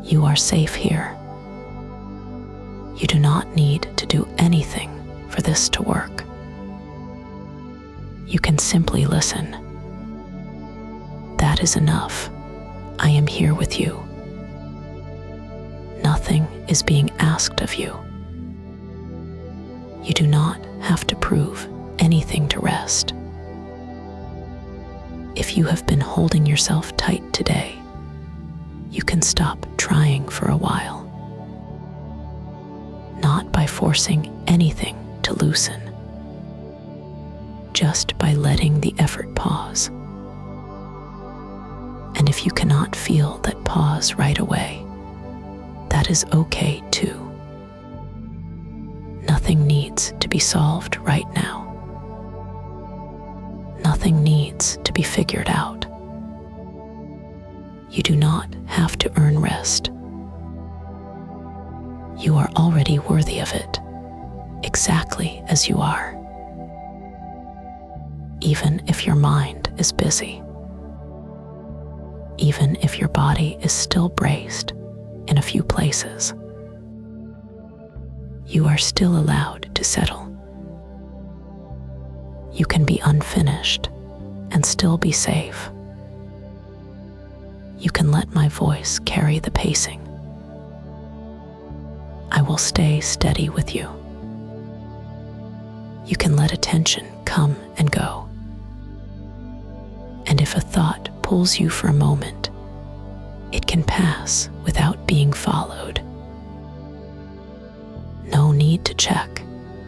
You are safe here. You do not need to do anything for this to work. You can simply listen. That is enough. I am here with you. Nothing is being asked of you. You do not have to prove anything to rest. If you have been holding yourself tight today, you can stop trying for a while. Not by forcing anything to loosen, just by letting the effort pause. And if you cannot feel that pause right away, that is okay too. Nothing needs to be solved right now. Nothing needs to be figured out. You do not have to earn rest. You are already worthy of it, exactly as you are. Even if your mind is busy. Even if your body is still braced in a few places. You are still allowed to settle. You can be unfinished and still be safe. You can let my voice carry the pacing. I will stay steady with you. You can let attention come and go. And if a thought pulls you for a moment, it can pass without being followed. No need to check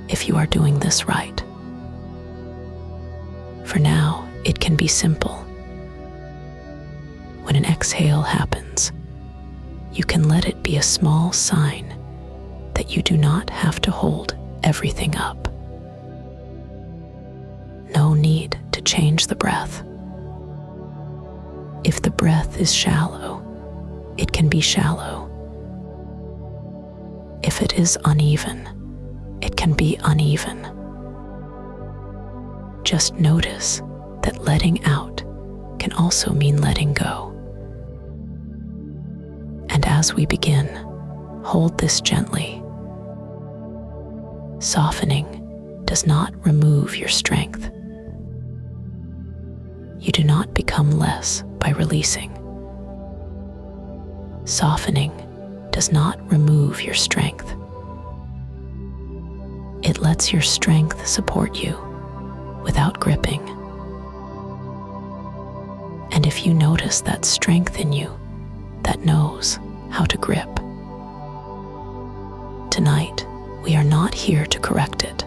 if you are doing this right. For now, it can be simple. When an exhale happens, you can let it be a small sign that you do not have to hold everything up. No need to change the breath. If the breath is shallow, it can be shallow. If it is uneven, it can be uneven. Just notice that letting out can also mean letting go. And as we begin, hold this gently. Softening does not remove your strength. You do not become less by releasing. Softening does not remove your strength. It lets your strength support you without gripping. And if you notice that strength in you that knows how to grip, tonight we are not here to correct it,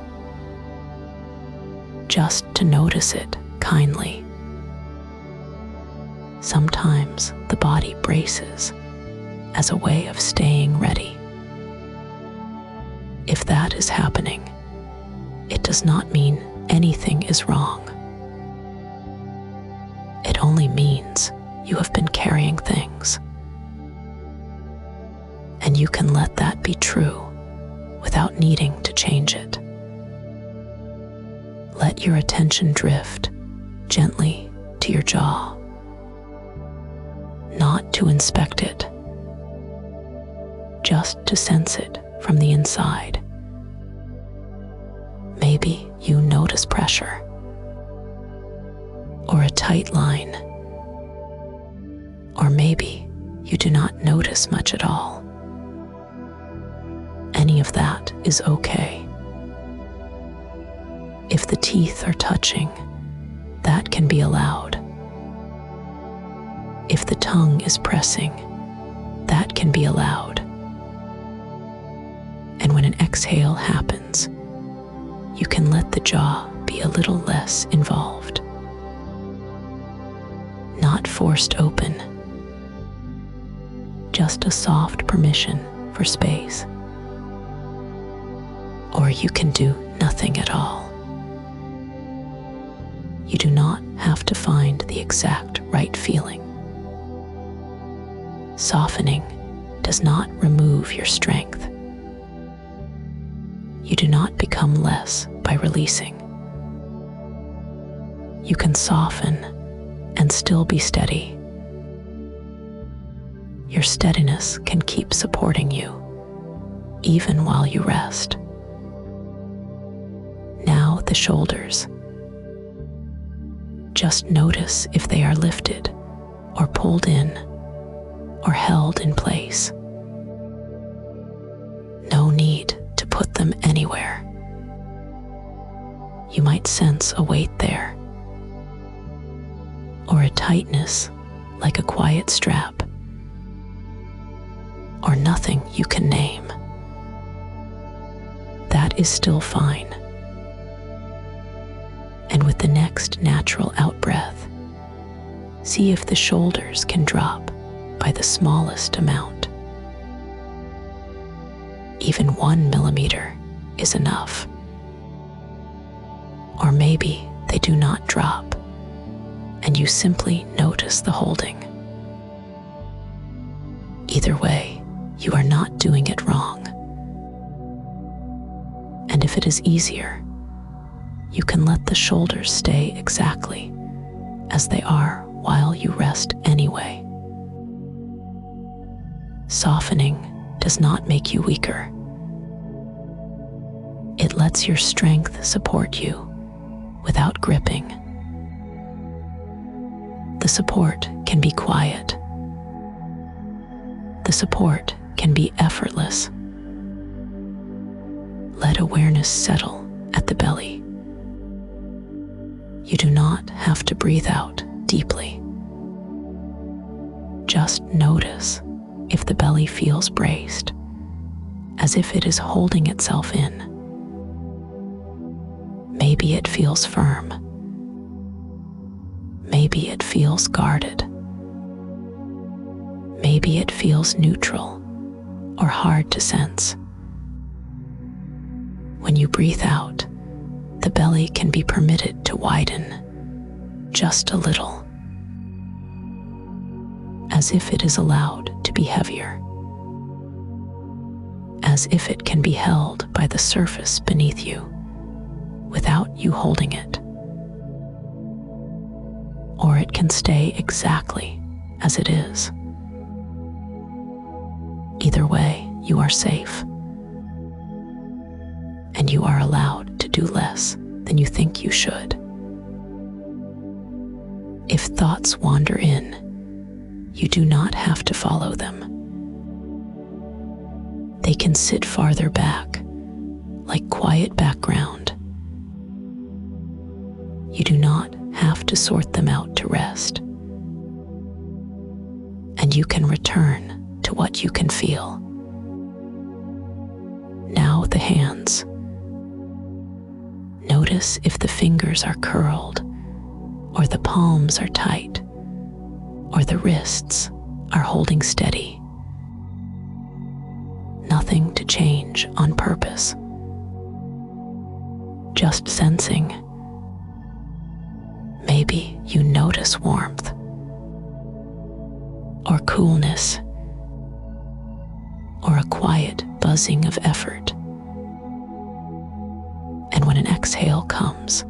just to notice it kindly. Sometimes the body braces as a way of staying ready. If that is happening, it does not mean anything is wrong. It only means you have been carrying things. And you can let that be true without needing to change it. Let your attention drift gently to your jaw, not to inspect it, just to sense it from the inside. Maybe you notice pressure, or a tight line, or maybe you do not notice much at all. Any of that is okay. If the teeth are touching, that can be allowed. If the tongue is pressing, that can be allowed. And when an exhale happens, you can let the jaw be a little less involved. Not forced open, just a soft permission for space. Or you can do nothing at all. You do not have to find the exact right feeling. Softening does not remove your strength. You do not become less by releasing. You can soften and still be steady. your steadiness can keep supporting you, even while you rest. Now the shoulders. Just notice if they are lifted or pulled in or held in place. No need to put them anywhere. You might sense a weight there, or a tightness like a quiet strap, or nothing you can name. That is still fine. And with the next natural out-breath, see if the shoulders can drop by the smallest amount. Even 1 millimeter is enough. Or maybe they do not drop, and you simply notice the holding. Either way, you are not doing it wrong. And if it is easier, you can let the shoulders stay exactly as they are while you rest anyway. Softening does not make you weaker. It lets your strength support you without gripping. The support can be quiet. The support can be effortless. Let awareness settle at the belly. You do not have to breathe out deeply. Just notice if the belly feels braced, as if it is holding itself in. Maybe it feels firm. Maybe it feels guarded. Maybe it feels neutral or hard to sense. When you breathe out, the belly can be permitted to widen just a little, as if it is allowed to be heavier, as if it can be held by the surface beneath you without you holding it. Or it can stay exactly as it is. Either way, you are safe, and you are allowed to do less than you think you should. If thoughts wander in, you do not have to follow them. They can sit farther back, like quiet background. You do not have to sort them out to rest. And you can return to what you can feel. Now the hands. Notice if the fingers are curled, or the palms are tight, or the wrists are holding steady. Nothing to change on purpose. Just sensing. Maybe you notice warmth, or coolness, or a quiet buzzing of effort. And when an exhale comes,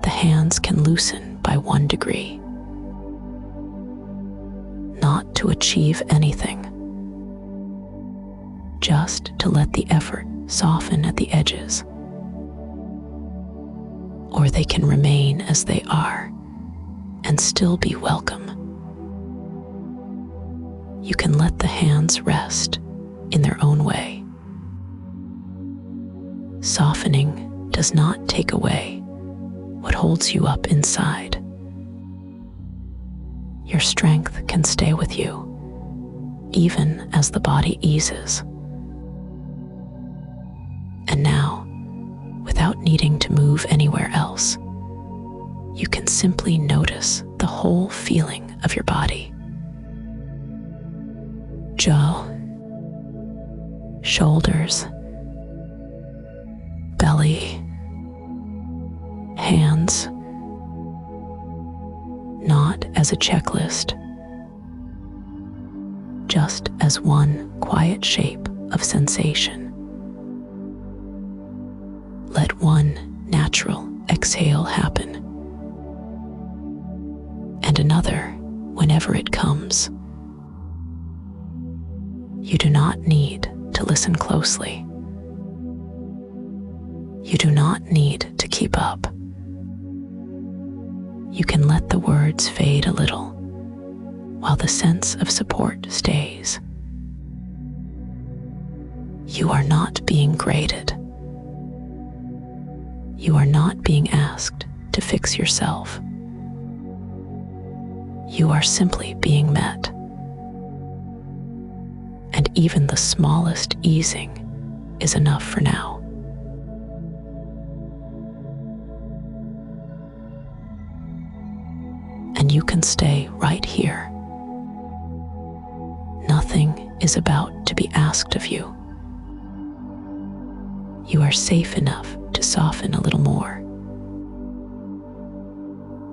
the hands can loosen by 1 degree. Not to achieve anything, just to let the effort soften at the edges. Or they can remain as they are and still be welcome. You can let the hands rest in their own way. Softening does not take away what holds you up inside. Your strength can stay with you, even as the body eases. And now, without needing to move anywhere else, you can simply notice the whole feeling of your body. Jaw, shoulders, belly, hands, not as a checklist, just as one quiet shape of sensation. Let one natural exhale happen, and another whenever it comes. You do not need to listen closely. You do not need to keep up. You can let the words fade a little while the sense of support stays. You are not being graded. You are not being asked to fix yourself. You are simply being met. And even the smallest easing is enough for now. And you can stay right here. Nothing is about to be asked of you. You are safe enough to soften a little more,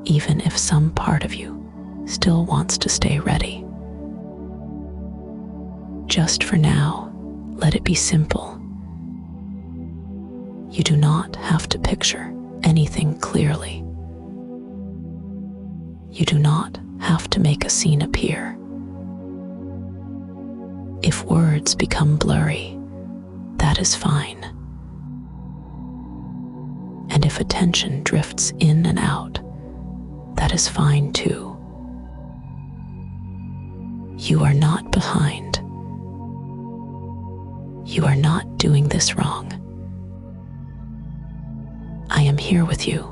even if some part of you still wants to stay ready. Just for now, let it be simple. You do not have to picture anything clearly. You do not have to make a scene appear. If words become blurry, that is fine. And if attention drifts in and out, that is fine too. You are not behind. You are not doing this wrong. I am here with you,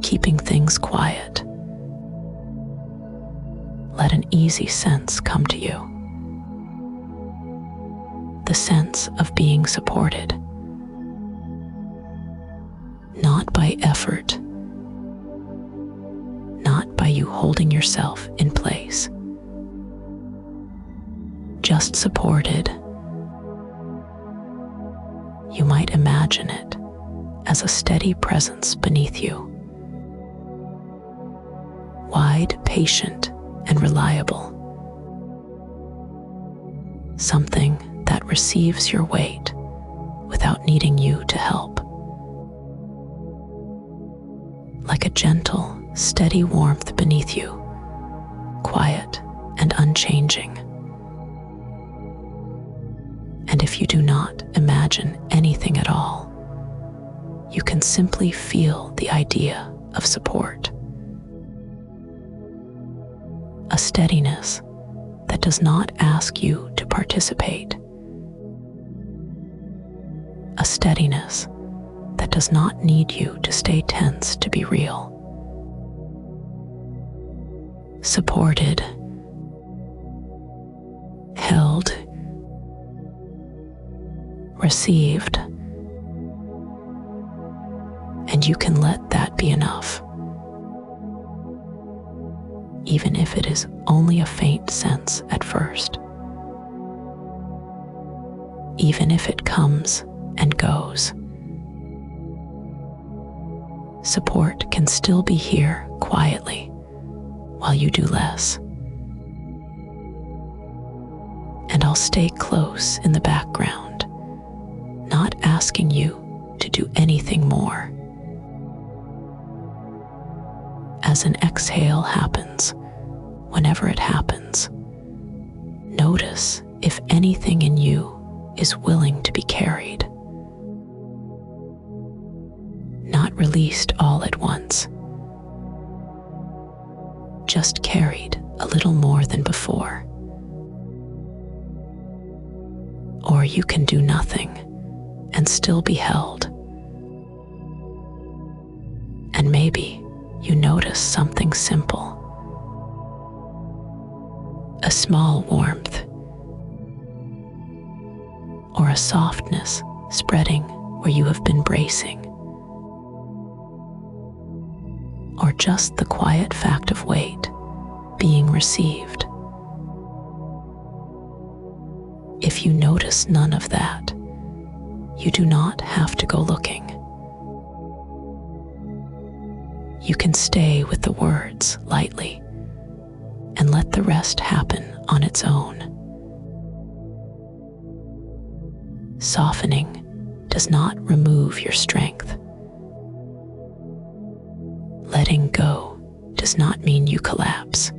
keeping things quiet. Let an easy sense come to you. The sense of being supported. Not by effort, not by you holding yourself in place. Just supported. You might imagine it as a steady presence beneath you. Wide, patient, and reliable. Something that receives your weight without needing you to help. Like a gentle, steady warmth beneath you, quiet and unchanging. And if you do not imagine anything at all, you can simply feel the idea of support. A steadiness that does not ask you to participate. A steadiness that does not need you to stay tense to be real. Supported, held, received, and you can let that be enough. Even if it is only a faint sense at first. Even if it comes and goes. Support can still be here quietly while you do less. And I'll stay close in the background, not asking you to do anything more. As an exhale happens, whenever it happens, notice if anything in you is willing to be carried. Not released all at once, just carried a little more than before. Or you can do nothing and still be held. And maybe you notice something simple. A small warmth, or a softness spreading where you have been bracing, or just the quiet fact of weight being received. If you notice none of that, you do not have to go looking. You can stay with the words lightly and let the rest happen on its own. Softening does not remove your strength. Letting go does not mean you collapse.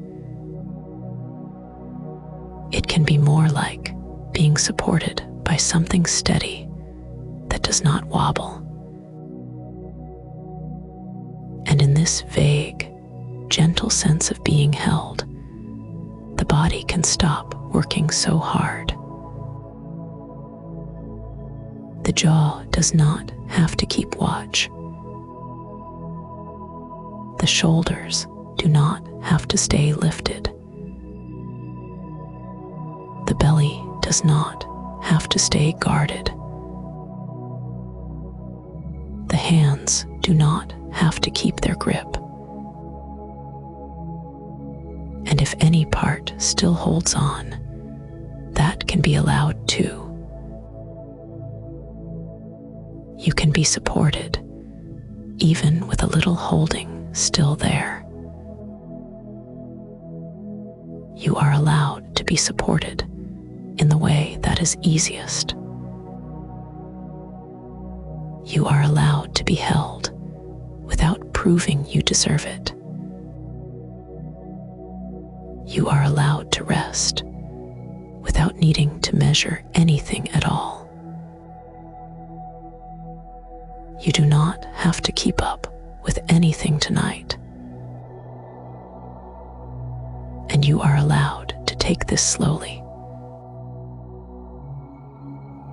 It can be more like being supported by something steady that does not wobble. And in this vague, gentle sense of being held, the body can stop working so hard. The jaw does not have to keep watch. The shoulders do not have to stay lifted. The belly does not have to stay guarded. The hands do not have to keep their grip. And if any part still holds on, that can be allowed too. You can be supported, even with a little holding still there. You are allowed to be supported in the way that is easiest. You are allowed to be held without proving you deserve it. You are allowed to rest without needing to measure anything at all. You do not have to keep up with anything tonight. And you are allowed to take this slowly.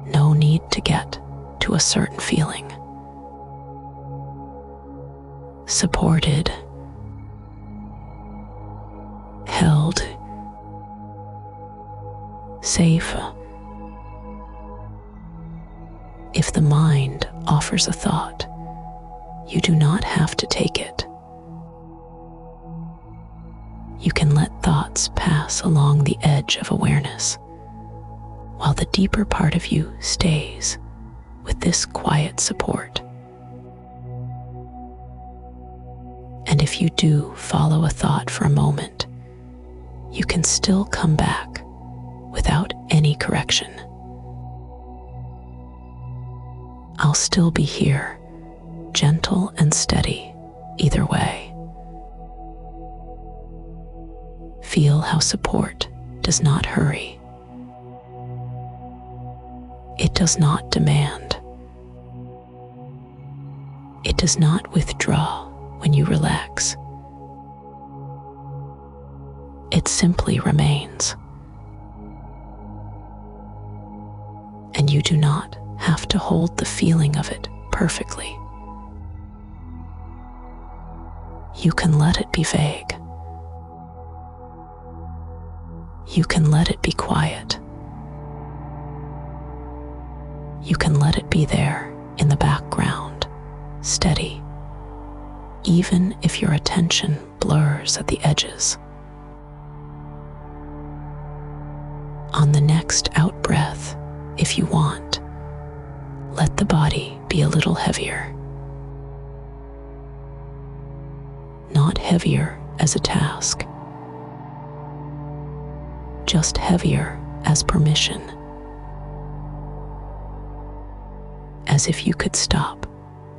No need to get to a certain feeling. Supported, held, safe. If the mind offers a thought, you do not have to take it. You can let thoughts pass along the edge of awareness, while the deeper part of you stays with this quiet support. And if you do follow a thought for a moment, you can still come back without any correction. I'll still be here, gentle and steady, either way. Feel how support does not hurry. It does not demand. It does not withdraw when you relax. It simply remains. And you do not have to hold the feeling of it perfectly. You can let it be vague. You can let it be quiet. You can let it be there in the background, steady, even if your attention blurs at the edges. On the next out-breath, if you want, let the body be a little heavier. Not heavier as a task, just heavier as permission. As if you could stop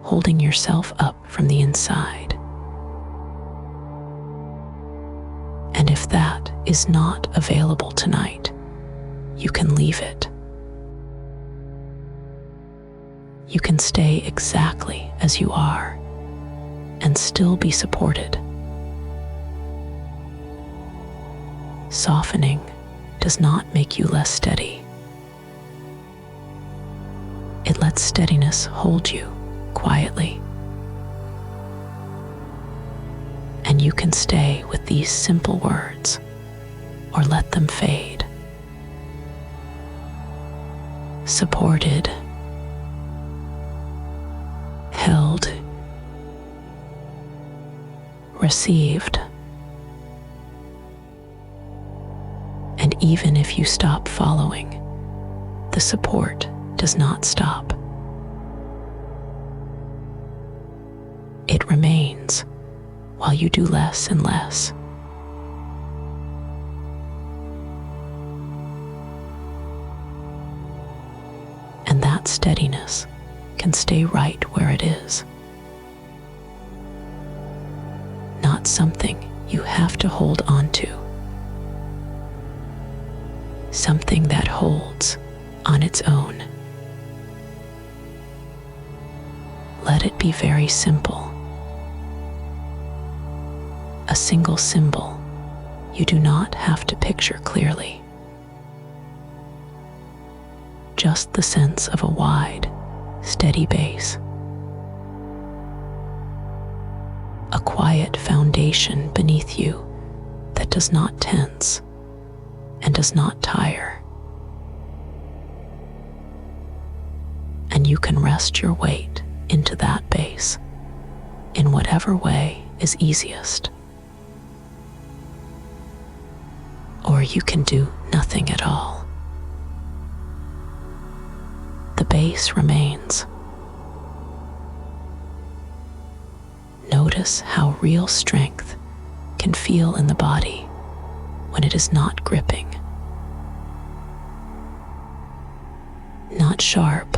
holding yourself up from the inside. And if that is not available tonight, you can leave it. You can stay exactly as you are and still be supported. Softening does not make you less steady. It lets steadiness hold you quietly. And you can stay with these simple words or let them fade. Supported, held, received. And even if you stop following, the support does not stop. It remains while you do less and less. And that steadiness can stay right where it is. Not something you have to hold on to. something that holds on its own. Let it be very simple. A single symbol you do not have to picture clearly. Just the sense of a wide, steady base. A quiet foundation beneath you that does not tense and does not tire. And you can rest your weight into that base in whatever way is easiest. Or you can do nothing at all. The base remains. Notice how real strength can feel in the body when it is not gripping, not sharp,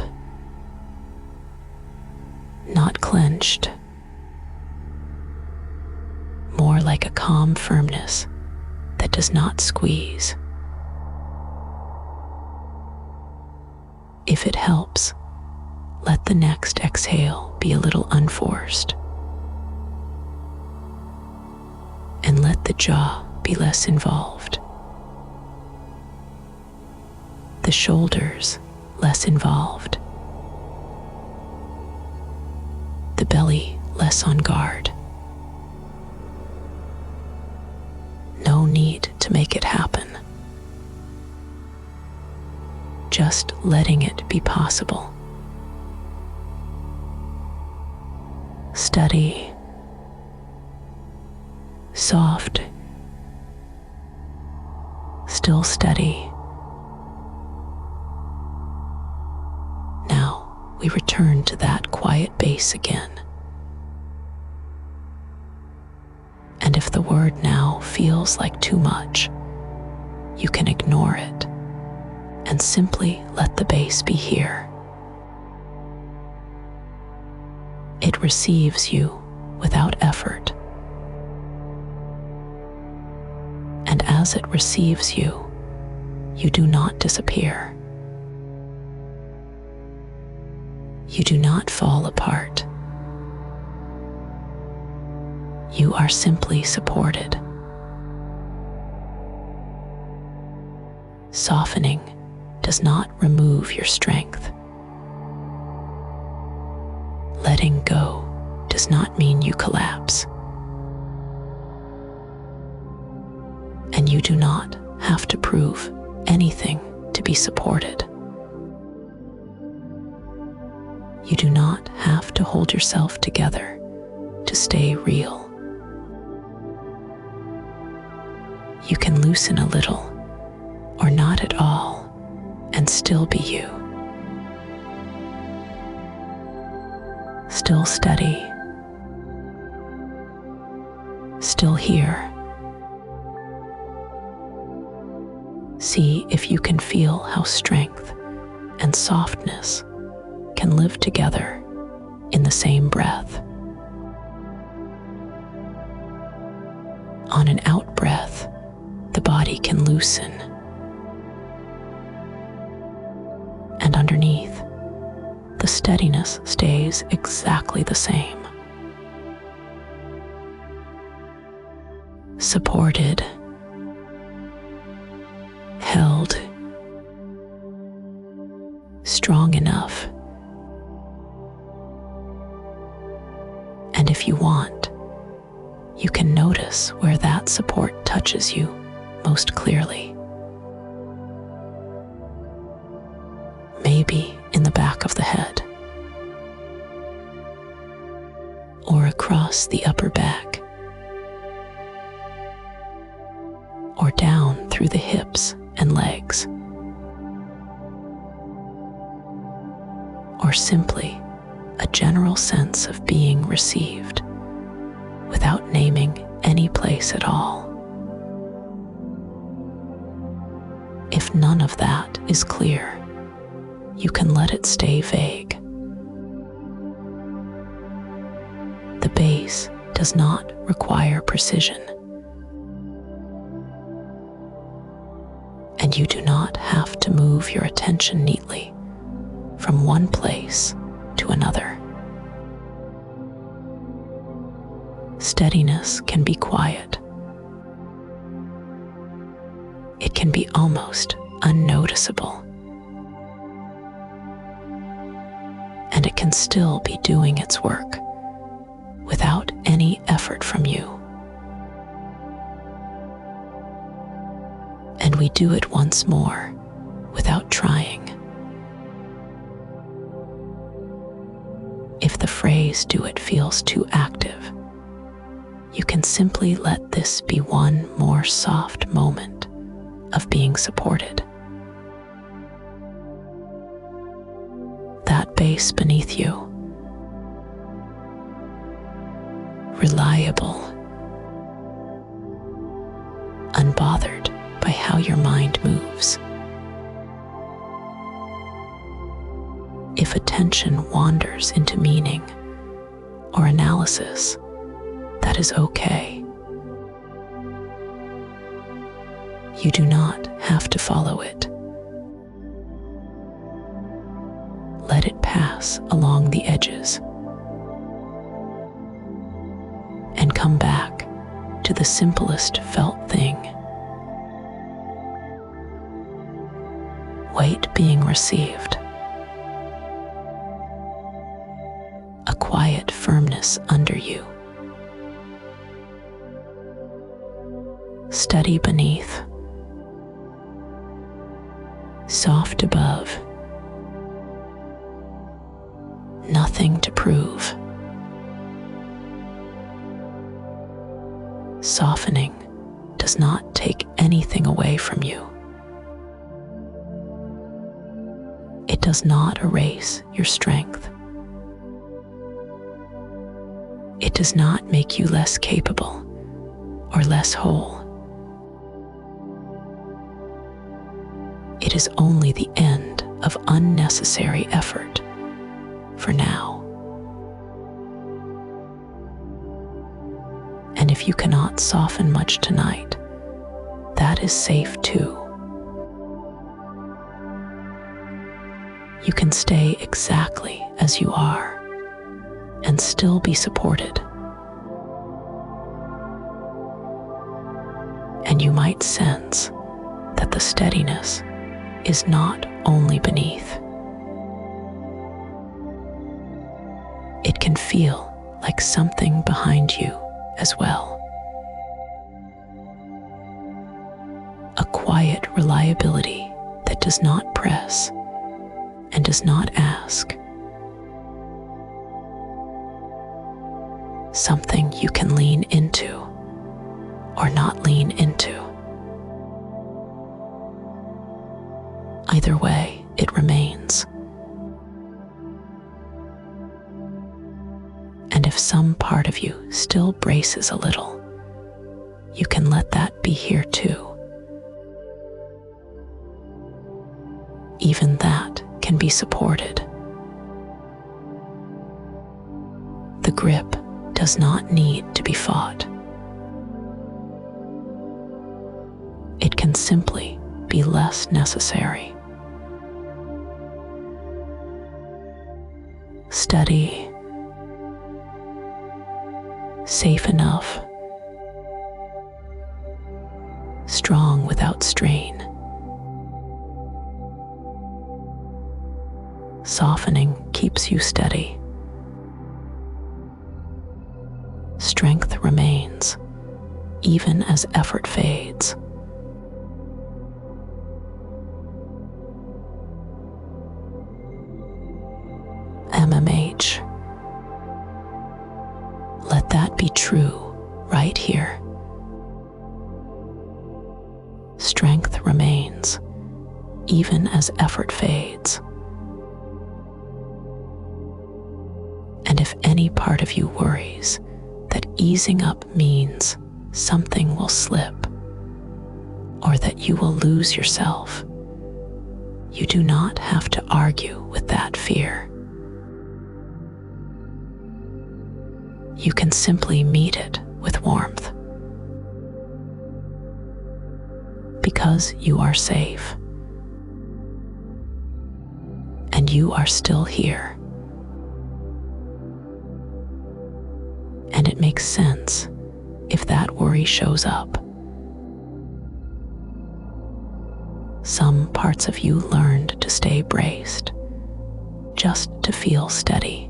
not clenched, more like a calm firmness that does not squeeze. If it helps, let the next exhale be a little unforced. And let the jaw be less involved. The shoulders less involved. The belly less on guard. No need to make it happen. Just letting it be possible. Steady. Soft, still steady. Now we return to that quiet base again. And if the word now feels like too much, you can ignore it and simply let the base be here. It receives you without effort. And as it receives you, you do not disappear. You do not fall apart. You are simply supported. Softening does not remove your strength. Letting go does not mean you collapse. And you do not have to prove anything to be supported. You do not have to hold yourself together to stay real. You can loosen a little or not at all and still be you. Still steady. Still here. See if you can feel how strength and softness can live together in the same breath. On an out breath, the body can loosen. And underneath, the steadiness stays exactly the same. Supported. Held, strong enough. And if you want, you can notice where that support touches you most clearly. Maybe in the back of the head, or across the upper back, or down through the hips and legs, or simply a general sense of being received without naming any place at all. If none of that is clear, you can let it stay vague. The base does not require precision. And you do not have to move your attention neatly from one place to another. Steadiness can be quiet. It can be almost unnoticeable. And it can still be doing its work without any effort from you. And we do it once more without trying. If the phrase "do it" feels too active, you can simply let this be one more soft moment of being supported. That base beneath you, reliable, unbothered by how your mind moves. If attention wanders into meaning or analysis, that is okay. You do not have to follow it. Let it pass along the edges and come back to the simplest felt thing. Weight being received. A quiet firmness under you. Steady beneath. Soft above. Nothing to prove. Softening does not take anything away from you. It does not erase your strength. It does not make you less capable or less whole. It is only the end of unnecessary effort for now. And if you cannot soften much tonight, that is safe too. You can stay exactly as you are and still be supported. And you might sense that the steadiness is not only beneath. It can feel like something behind you as well. A quiet reliability that does not press and does not ask. Something you can lean into or not lean into. Either way, it remains. And if some part of you still braces a little, you can let that be here too. Even that can be supported. The grip does not need to be fought. It can simply be less necessary. Steady, safe enough, strong without strain. Softening keeps you steady. Strength remains, even as effort fades. MMH. Let that be true right here. Strength remains, even as effort fades. And if any part of you worries that easing up means something will slip or that you will lose yourself, you do not have to argue with that fear. You can simply meet it with warmth. Because you are safe, and you are still here. And it makes sense if that worry shows up. Some parts of you learned to stay braced, just to feel steady.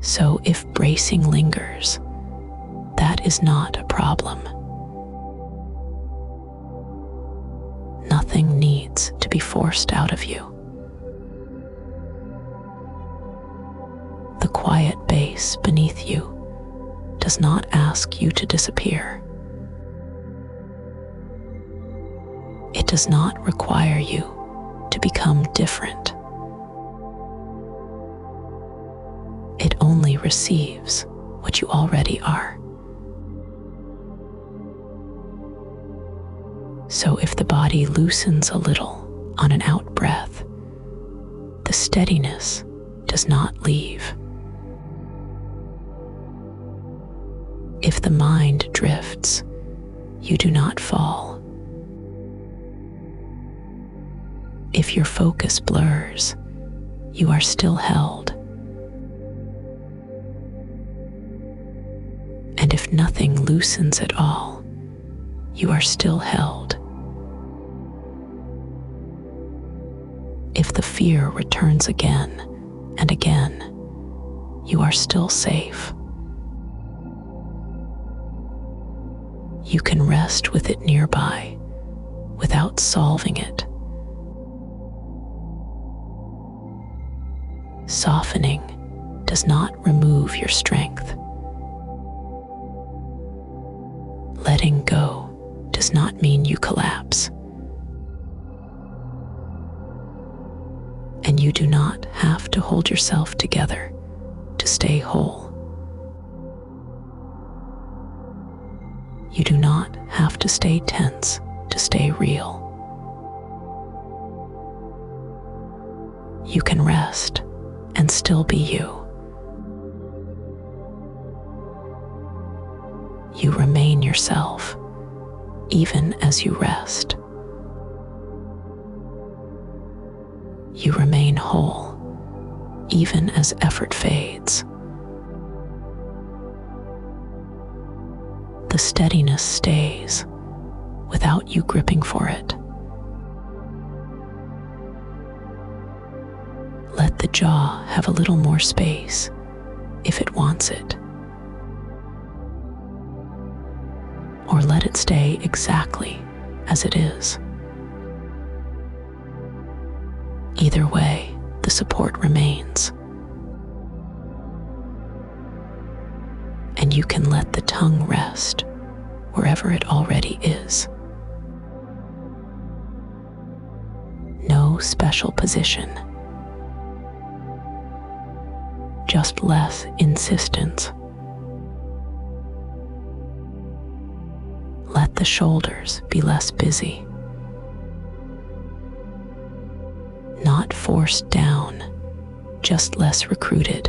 So if bracing lingers, that is not a problem. Nothing needs to be forced out of you. The quiet base beneath you does not ask you to disappear. It does not require you to become different. It only receives what you already are. So if the body loosens a little on an out breath, the steadiness does not leave. If the mind drifts, you do not fall. If your focus blurs, you are still held. And if nothing loosens at all, you are still held. If the fear returns again and again, you are still safe. You can rest with it nearby without solving it. Softening does not remove your strength. Letting go does not mean you collapse. And you do not have to hold yourself together to stay whole. You do not have to stay tense to stay real. You can rest and still be you. You remain yourself, even as you rest. You remain whole, even as effort fades. The steadiness stays without you gripping for it. Let the jaw have a little more space if it wants it. Or let it stay exactly as it is. Either way, the support remains. And you can let the tongue rest wherever it already is. No special position. Just less insistence. Let the shoulders be less busy. Not forced down, just less recruited.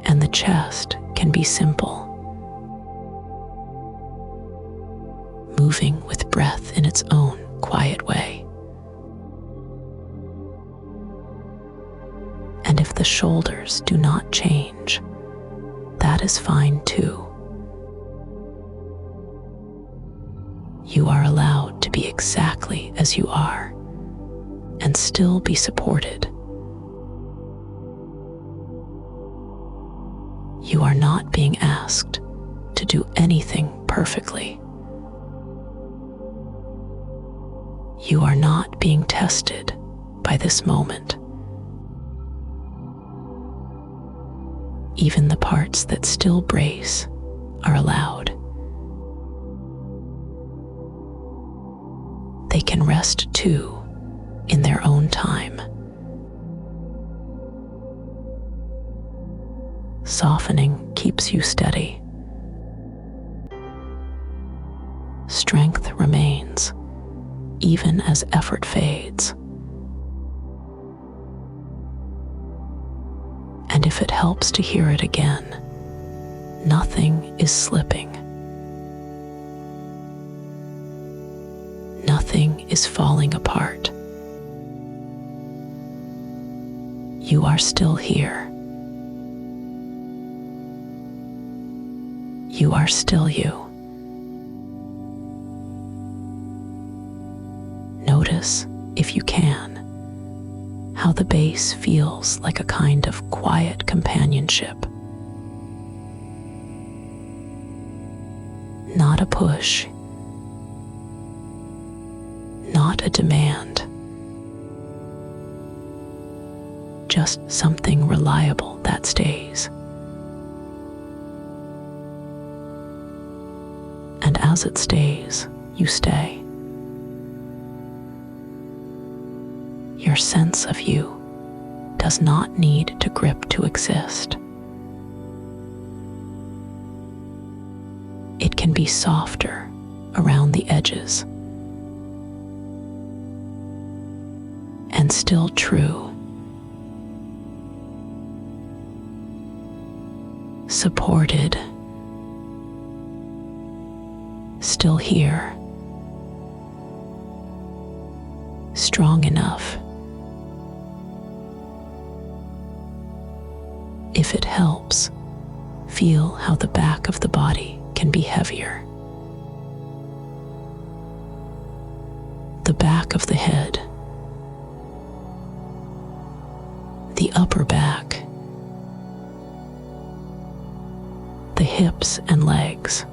And the chest can be simple, moving with breath in its own quiet way. And if the shoulders do not change, that is fine too. You are allowed to be exactly as you are and still be supported. You are not being asked to do anything perfectly. You are not being tested by this moment. Even the parts that still brace are allowed. They can rest too in their own time. Softening keeps you steady. Strength remains, even as effort fades. And if it helps to hear it again, nothing is slipping. is falling apart, you are still here. You are still you. Notice, if you can, how the base feels like a kind of quiet companionship. Not a push, not a demand, just something reliable that stays. And as it stays, you stay. Your sense of you does not need to grip to exist. It can be softer around the edges and still true. Supported, still here, strong enough. If it helps, feel how the back of the body can be heavier. The back of the head, the upper back, the hips and legs,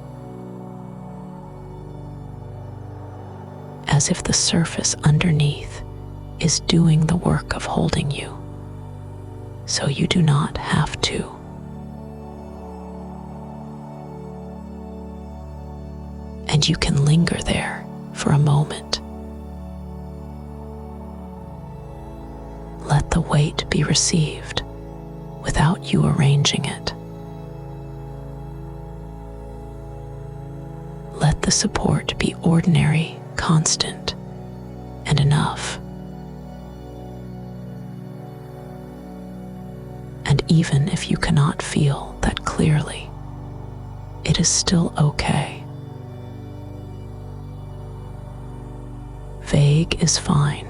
as if the surface underneath is doing the work of holding you, so you do not have to. And you can linger there for a moment. Let the weight be received without you arranging it. Let the support be ordinary, constant, and enough. And even if you cannot feel that clearly, it is still okay. Vague is fine.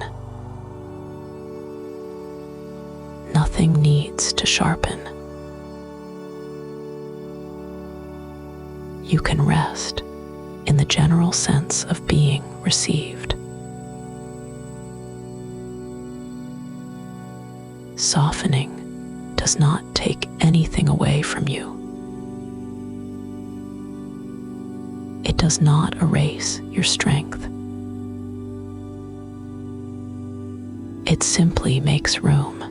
Nothing needs to sharpen. You can rest in the general sense of being received. Softening does not take anything away from you. It does not erase your strength. It simply makes room.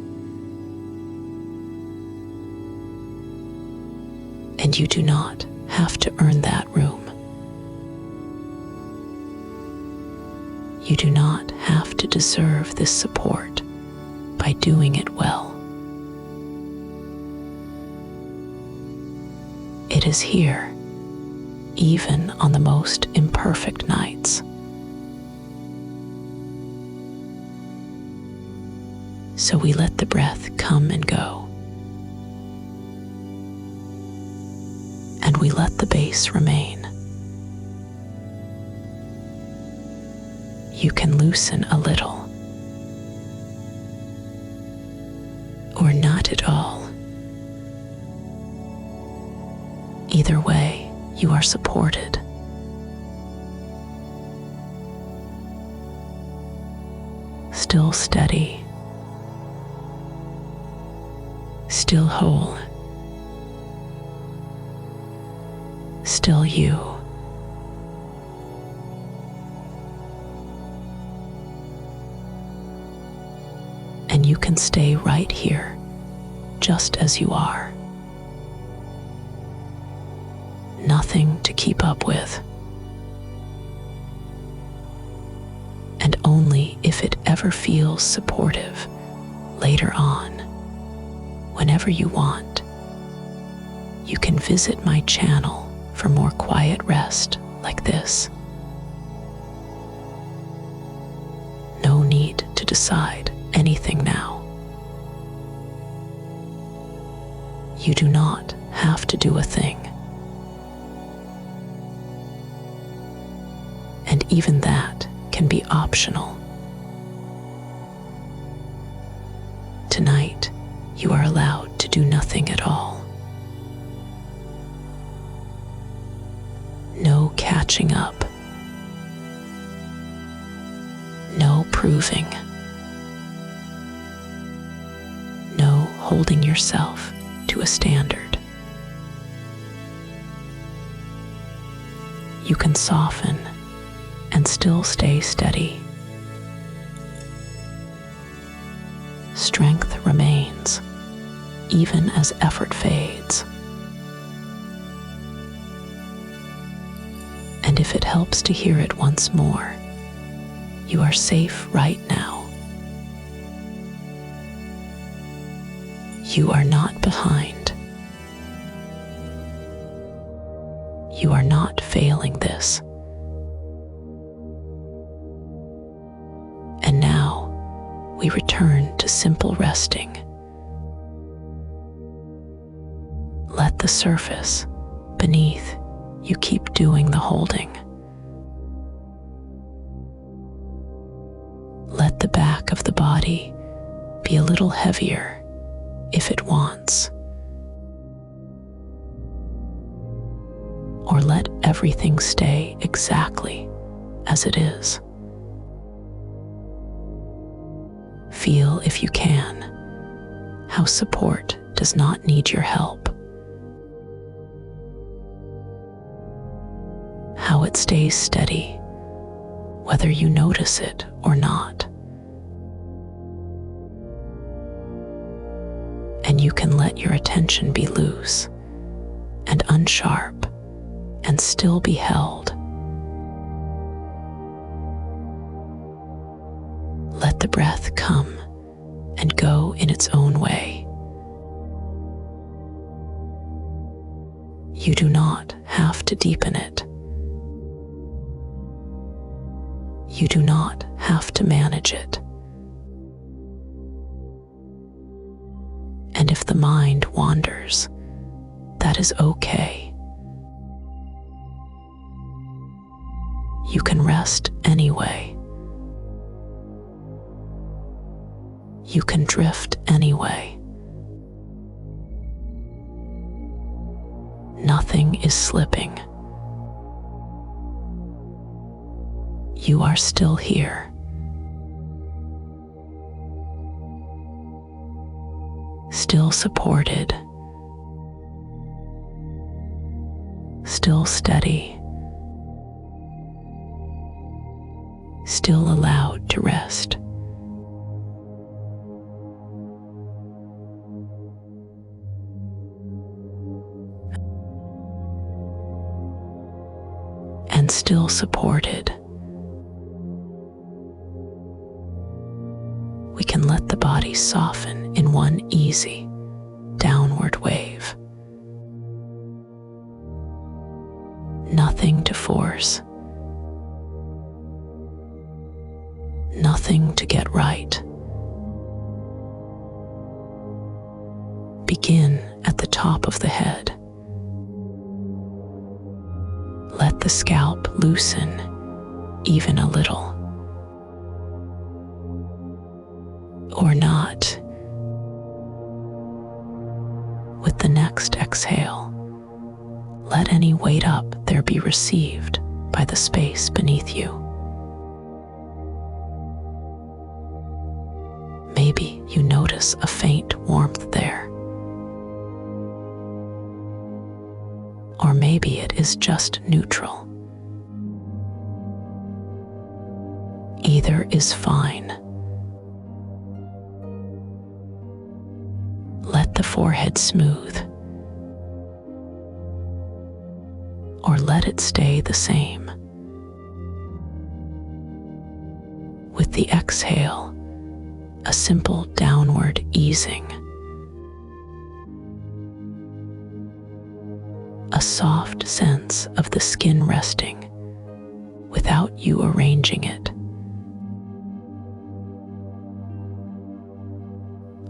And you do not have to earn that room. You do not have to deserve this support by doing it well. It is here, even on the most imperfect nights. So we let the breath come and go. And we let the base remain. You can loosen a little, or not at all. Either way, you are supported. Still steady, still whole, still you. And you can stay right here, just as you are. Nothing to keep up with. And only if it ever feels supportive later on, whenever you want, you can visit my channel for more quiet rest like this. No need to decide anything now. You do not have to do a thing. And even that can be optional. Tonight, you are allowed to do nothing at all. No catching up. No proving. No holding yourself to a standard. You can soften and still stay steady. Strength remains, even as effort fades. And if it helps to hear it once more, you are safe right now. You are not behind. You are not failing this. And now we return to simple resting. Let the surface beneath you keep doing the holding. Let the back of the body be a little heavier if it wants. Or let everything stay exactly as it is. Feel, if you can, how support does not need your help. How it stays steady, whether you notice it or not. And you can let your attention be loose and unsharp and still be held. Let the breath come and go in its own way. You do not have to deepen it. You do not have to manage it. And if the mind wanders, that is okay. You can rest anyway. You can drift anyway. Nothing is slipping. You are still here. Still supported. Still steady. Still allowed to rest. And still supported. We can let the body soften in one easy, downward wave. Nothing to force. Nothing to get right. Begin at the top of the head. Let the scalp loosen even a little. Or not. With the next exhale, let any weight up there be received by the space beneath you. Maybe you notice a faint warmth there. Or maybe it is just neutral. Either is fine. Let the forehead smooth, or let it stay the same. With the exhale, a simple downward easing. A soft sense of the skin resting without you arranging it.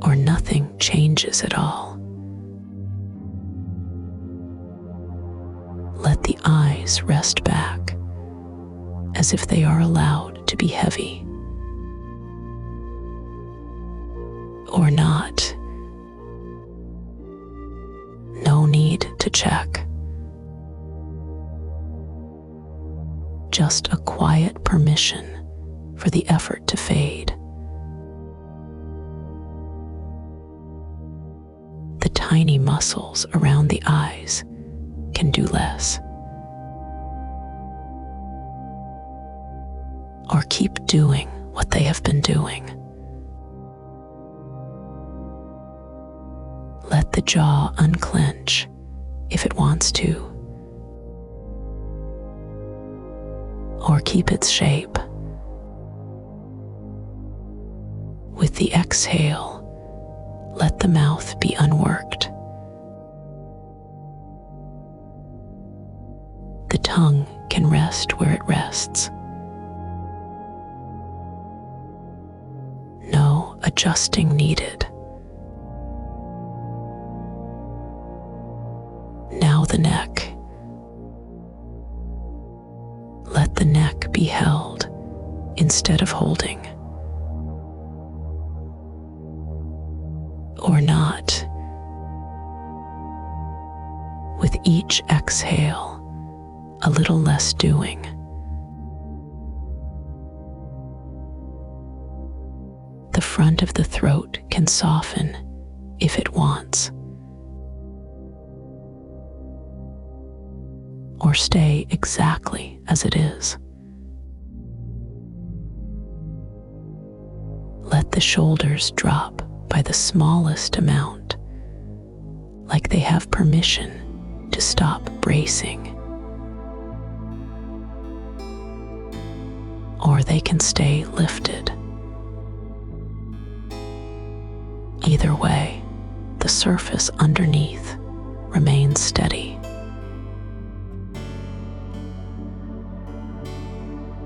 Or nothing changes at all. Let the eyes rest back as if they are allowed to be heavy or not. No need to check. Just a quiet permission for the effort to fade. The tiny muscles around the eyes can do less. Or keep doing what they have been doing. Let the jaw unclench if it wants to, or keep its shape. With the exhale, let the mouth be unworked. The tongue can rest where it rests. No adjusting needed. Now the neck. Let the neck be held instead of holding. Or not. With each exhale, a little less doing. The front of the throat can soften if it wants, or stay exactly as it is. Let the shoulders drop by the smallest amount, like they have permission to stop bracing. Or they can stay lifted. Either way, the surface underneath remains steady.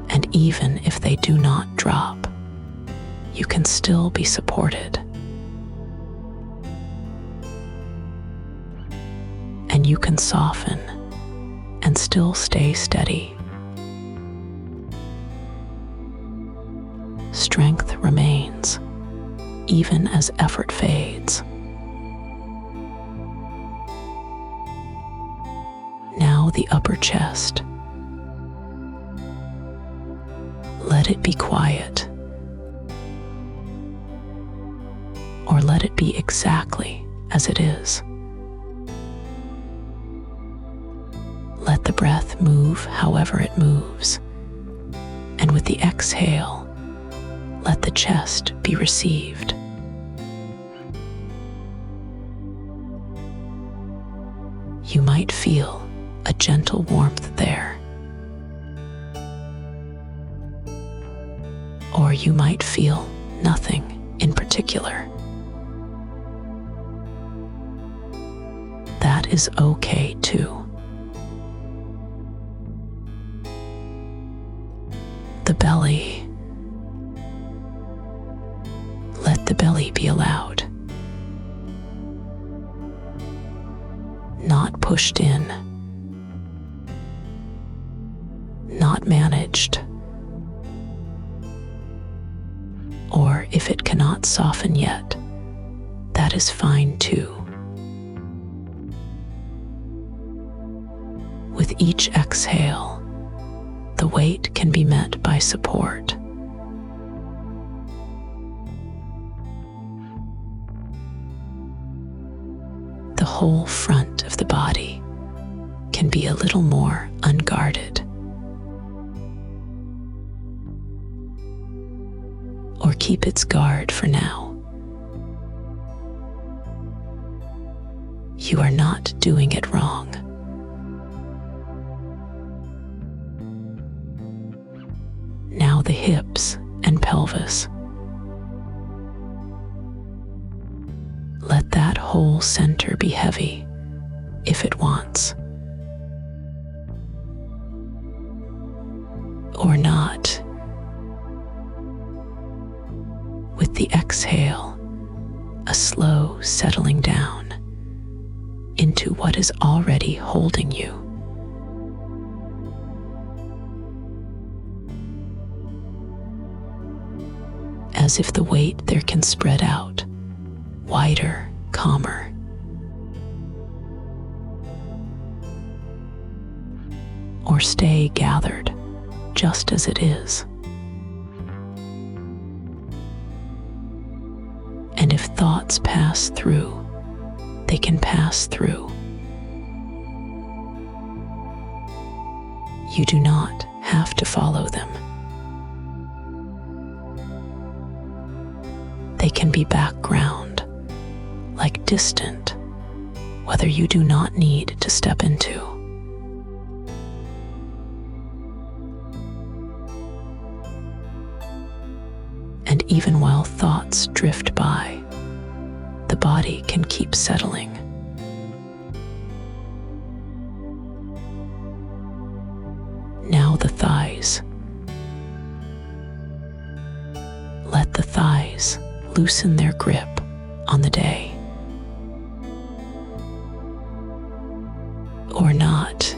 And even if they do not drop, you can still be supported. And you can soften and still stay steady. Strength remains, even as effort fades. Now the upper chest. Let it be quiet, or let it be exactly as it is. Let the breath move however it moves, and with the exhale, let the chest be received. You might feel a gentle warmth there, or you might feel nothing in particular. That is okay too. The belly. Let the belly be allowed. Not pushed in. Not managed. Or if it cannot soften yet, that is fine too. With each exhale, the weight can be met by support. The whole front of the body can be a little more unguarded. Or keep its guard for now. You are not doing it wrong. Now the hips and pelvis. Let that whole center be heavy if it wants. Or not. With the exhale, a slow settling down into what is already holding you. as if the weight there can spread out, wider, calmer. Or stay gathered, just as it is. And if thoughts pass through, they can pass through. You do not have to follow them. They can be background, like distant, whether you do not need to step into. And even while thoughts drift by, the body can keep settling. Now the thighs. Let the thighs loosen their grip on the day. Or not.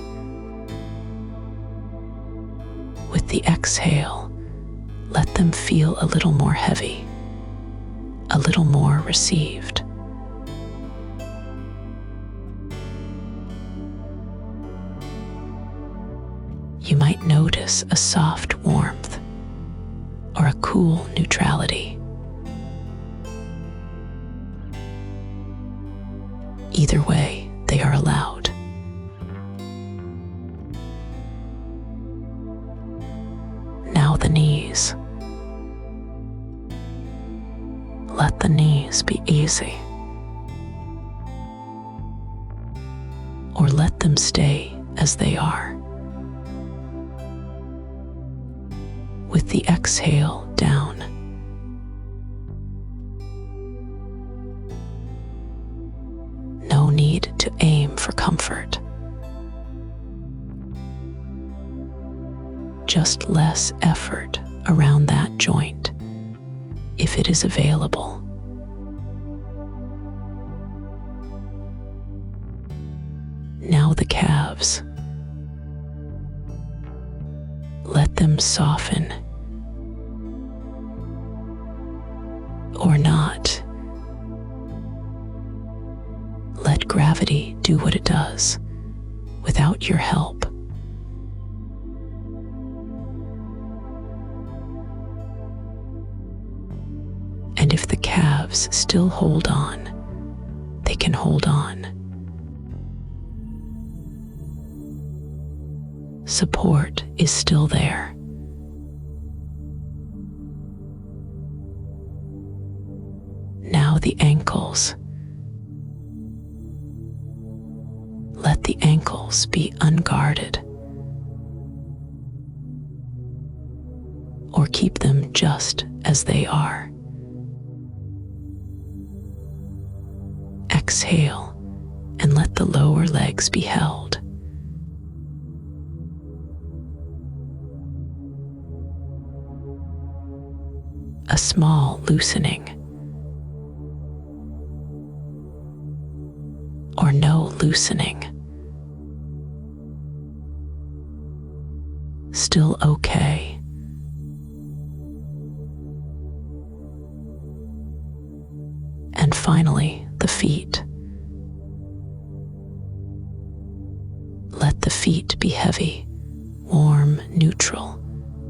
With the exhale, let them feel a little more heavy, a little more received. You might notice a soft warmth or a cool neutrality. Either way, they are allowed. Now the knees. Let the knees be easy. Or let them stay as they are. With the exhale down. No need to aim for comfort. Just less effort around that joint, if it is available. Now the calves. Let them soften. Or not. Let gravity do what it does, without your help. And if the calves still hold on, they can hold on. Support is still there. Now the ankles. Let the ankles be unguarded. Or keep them just as they are. Exhale and let the lower legs be held. A small loosening. Or no loosening. Still okay. And finally, the feet. Let the feet be heavy, warm, neutral,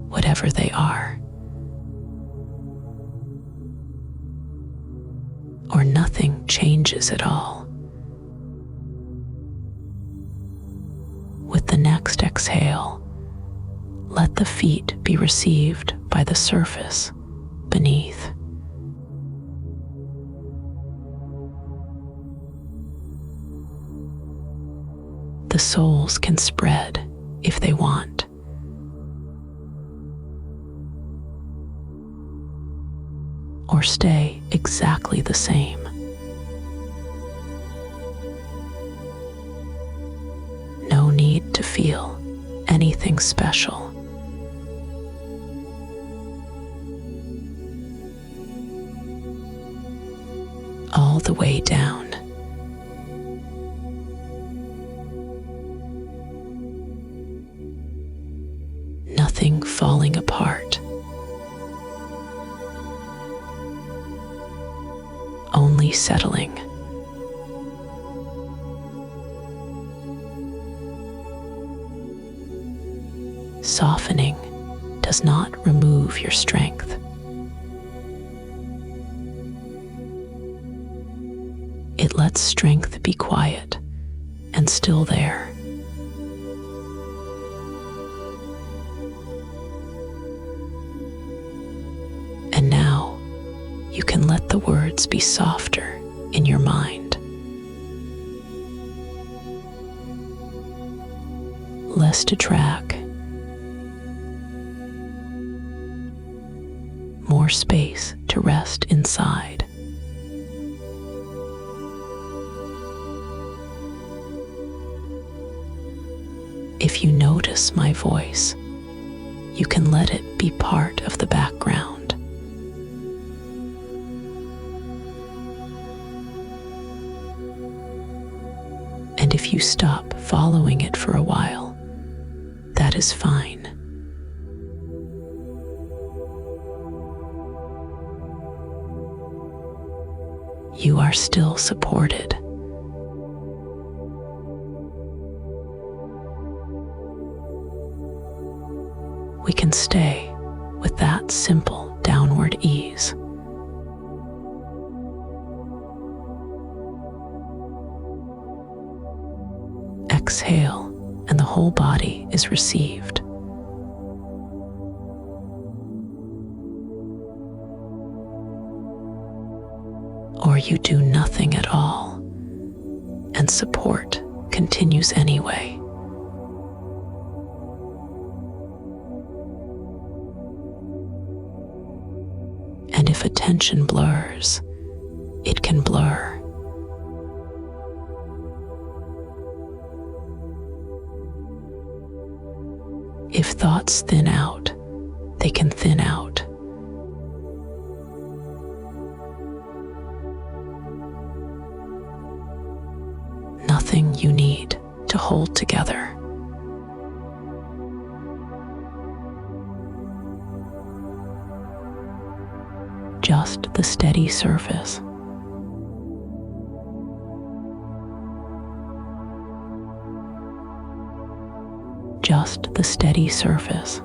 whatever they are. Or nothing changes at all. With the next exhale, let the feet be received by the surface beneath. The soles can spread if they want. Or stay exactly the same. No need to feel anything special. All the way down. Nothing falling apart. steady settling. Softening does not remove your strength. It lets strength be quiet and still there. And now you can let the words be softer in your mind, less to track, more space to rest inside. If you notice my voice, you can let it be part of the background. And if you stop following it for a while, that is fine. You are still supported. We can stay with that simple downward ease. Exhale, and the whole body is received. Or you do nothing at all, and support continues anyway. And if attention blurs, it can blur. If thoughts thin out, they can thin out. Nothing you need to hold together. Just the steady surface. Just the steady surface.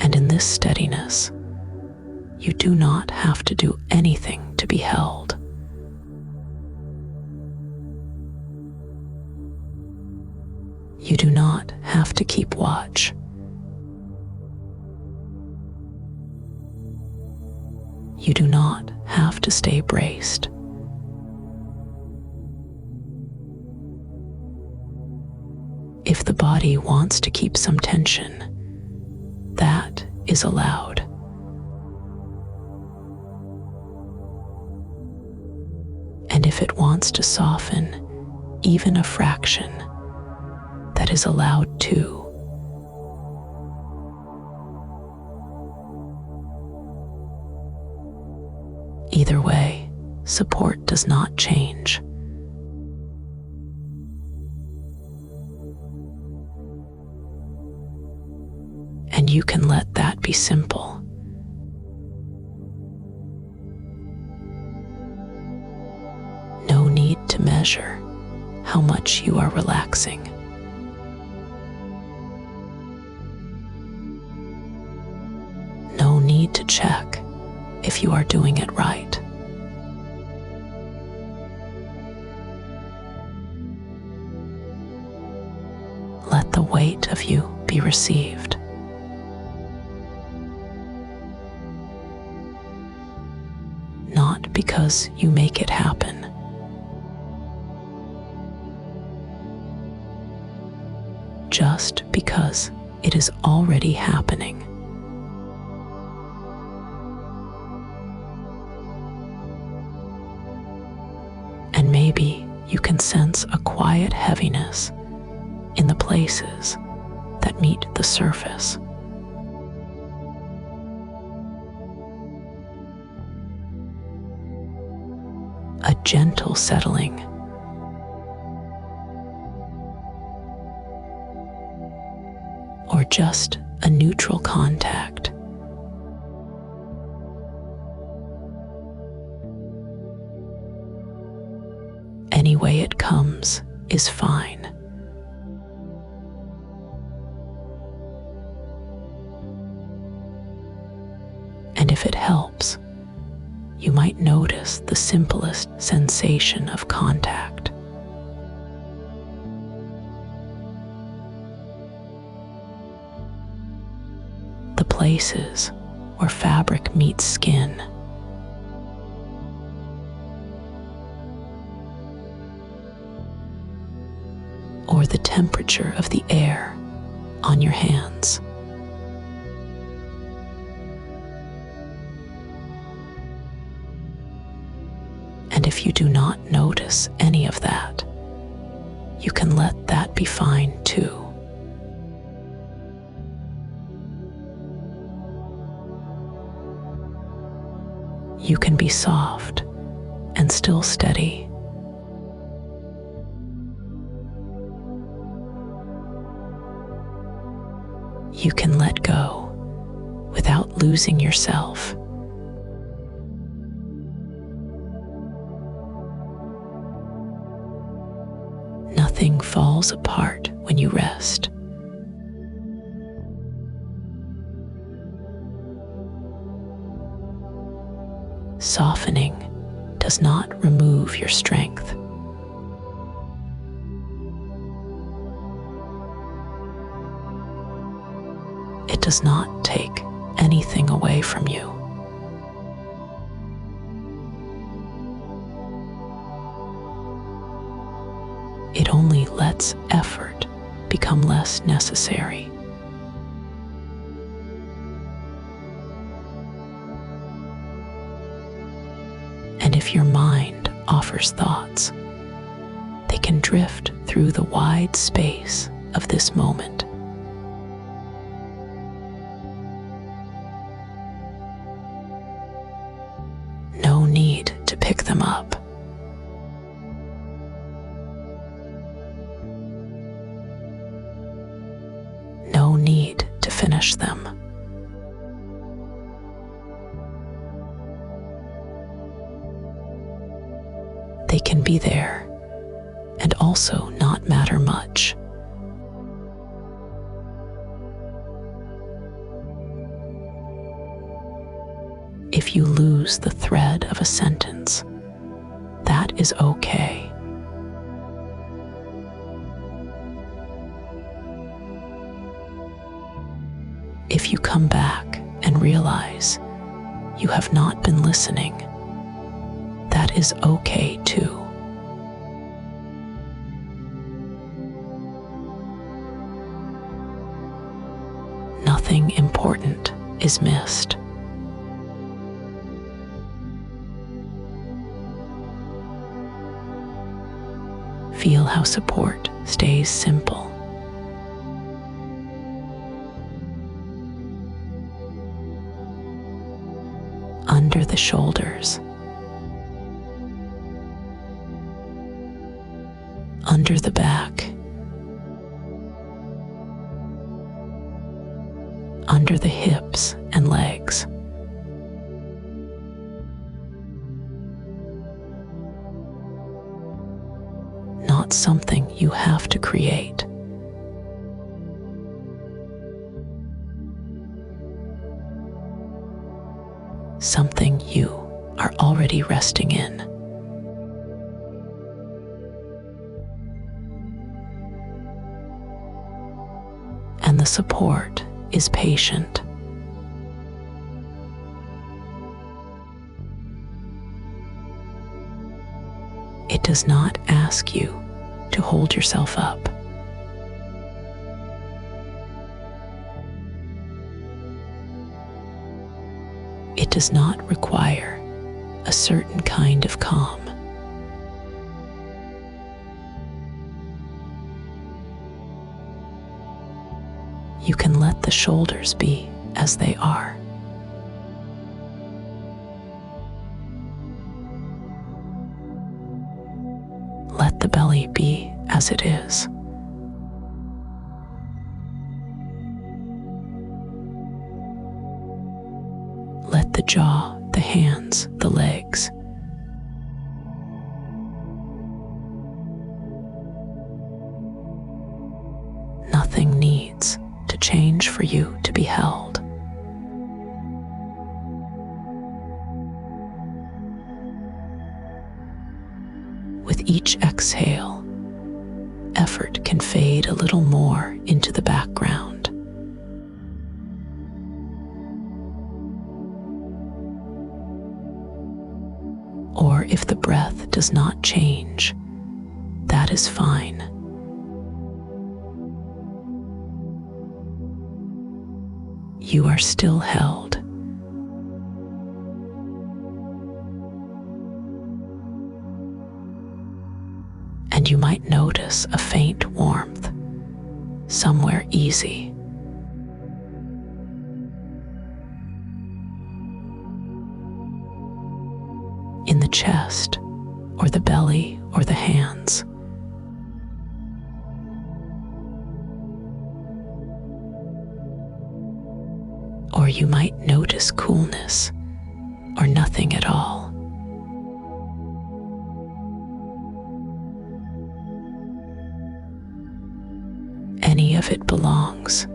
And in this steadiness, you do not have to do anything to be held. You do not have to keep watch. You do not have to stay braced. If the body wants to keep some tension, that is allowed. And if it wants to soften even a fraction, that is allowed too. Either way, support does not change. And you can let that be simple. No need to measure how much you are relaxing. No need to check if you are doing it right. Let the weight of you be received. Not because you make it happen. Just because it is already happening. And maybe you can sense a quiet heaviness in the places that meet the surface. A gentle settling. Or just a neutral contact. Any way it comes is fine. And if it helps, you might notice the simplest sensation of contact. The places where fabric meets skin. Or the temperature of the air on your hands. And if you do not notice any of that, you can let that be fine too. You can be soft and still steady. You can let go without losing yourself. Nothing falls apart when you rest. Softening does not remove your strength. It does not take anything away from you. It only lets effort become less necessary. And if your mind offers thoughts, they can drift through the wide space of this moment. No need to pick them up. No need to finish them. They can be there and also not matter much. If you lose the thread of a sentence, that is okay. If you come back and realize you have not been listening, that is okay too. Nothing important is missed. Feel how support stays simple. Under the shoulders, under the back, under the hips and legs. Not something you have to create. Something you are already resting in. And the support is patient. It does not ask you to hold yourself up. It does not require a certain kind of calm. You can let the shoulders be as they are. Let the belly be as it is. jaw, the hands, the legs. Nothing needs to change for you to be held. With each exhale, effort can fade a little more into the background. Or if the breath does not change, that is fine. You are still held. And you might notice a faint warmth somewhere easy. In the chest, or the belly, or the hands. Or you might notice coolness, or nothing at all. Any of it belongs.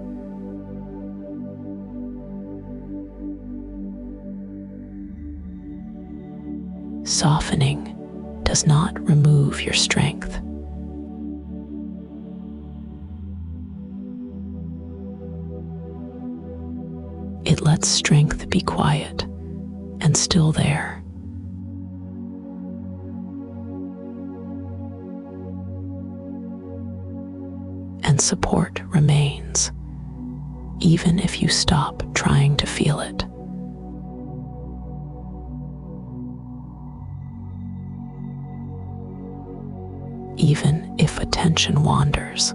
Softening does not remove your strength. It lets strength be quiet and still there. And support remains, even if you stop trying to feel it. Even if attention wanders.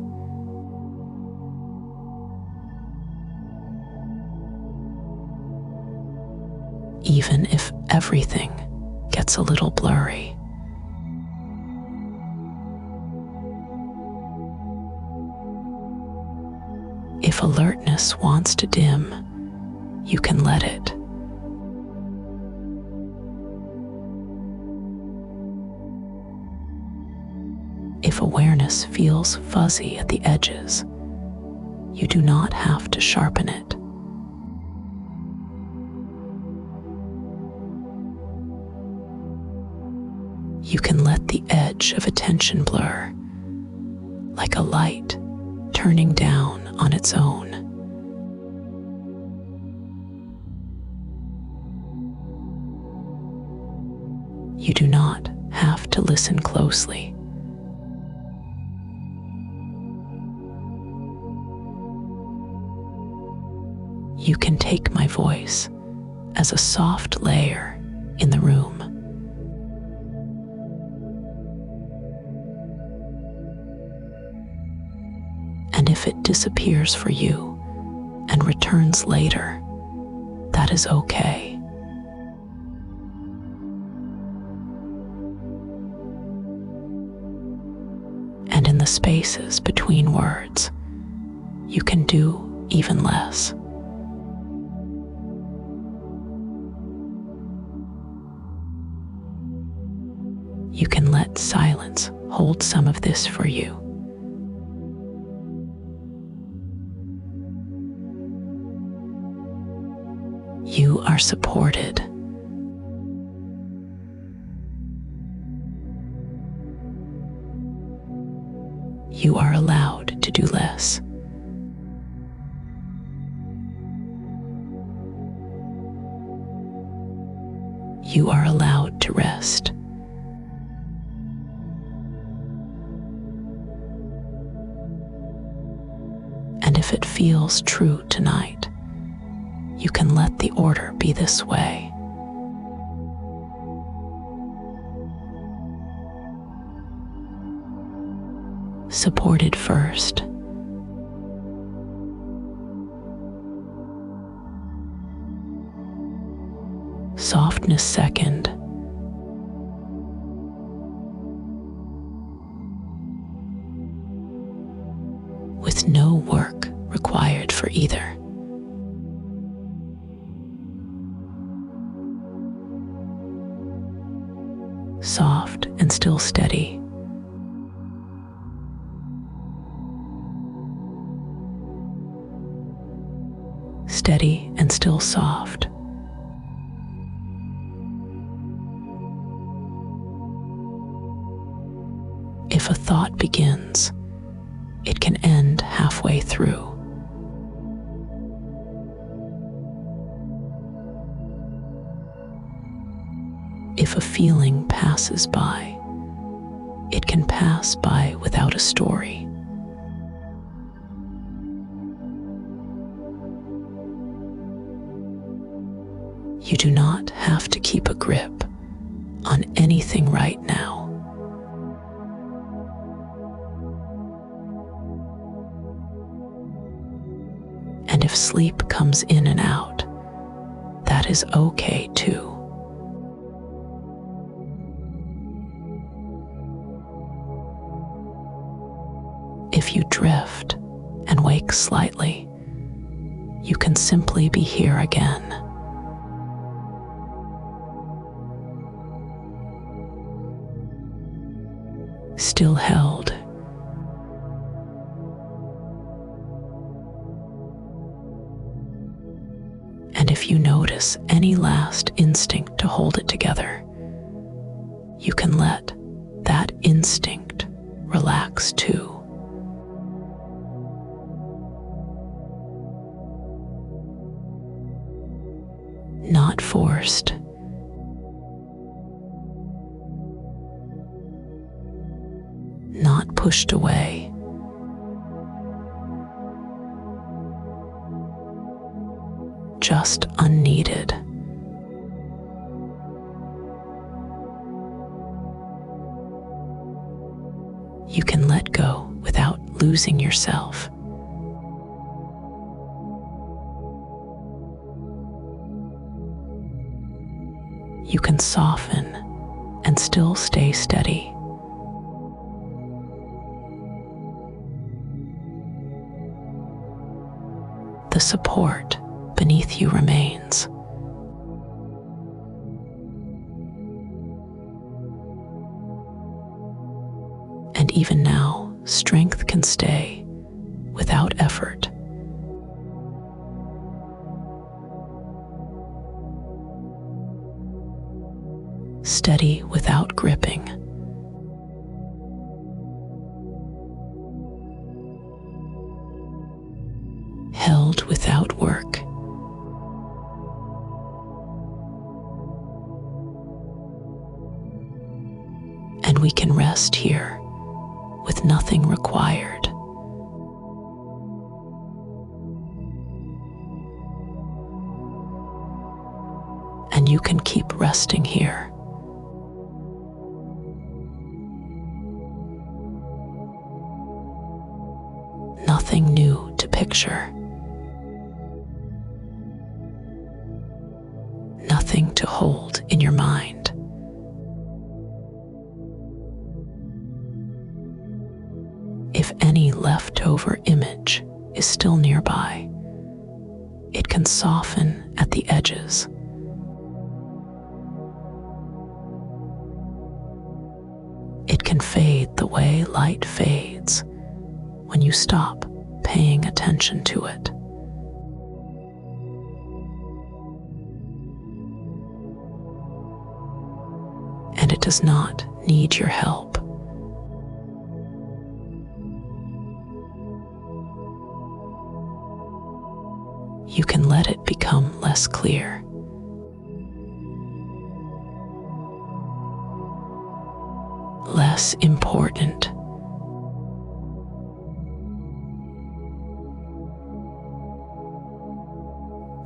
Even if everything gets a little blurry. If alertness wants to dim, you can let it. If awareness feels fuzzy at the edges, you do not have to sharpen it. You can let the edge of attention blur, like a light turning down on its own. You do not have to listen closely. You can take my voice as a soft layer in the room. And if it disappears for you and returns later, that is okay. And in the spaces between words, you can do even less. You can let silence hold some of this for you. You are supported. You are allowed to do less. You are allowed to rest. And if it feels true tonight, you can let the order be this way. Supported first. Softness second. With no work required for either. still steady. Steady and still soft. If a thought begins, it can end halfway through. If a feeling passes by, it can pass by without a story. You do not have to keep a grip on anything right now. And if sleep comes in and out, that is okay too. If you drift and wake slightly, you can simply be here again. Still held. And if you notice any last instinct to hold it together, you can let that instinct relax too. Not forced. Not pushed away. Just unneeded. You can let go without losing yourself. You can soften and still stay steady. The support beneath you remains. And even now, strength can stay without effort. Steady without gripping. Held without work. And we can rest here with nothing required. And you can keep resting here. Nothing new to picture. Nothing to hold in your mind. If any leftover image is still nearby, it can soften at the edges. It can fade the way light fades when you stop paying attention to it. And it does not need your help. You can let it become less clear. Less important.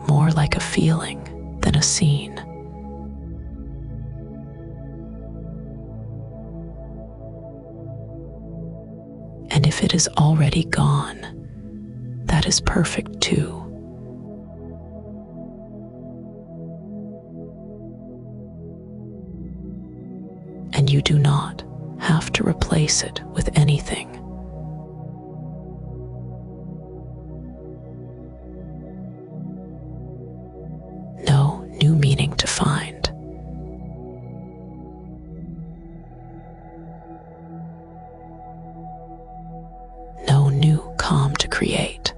More like a feeling than a scene. And if it is already gone, that is perfect too. And you do not have to replace it with anything. No new meaning to find. create.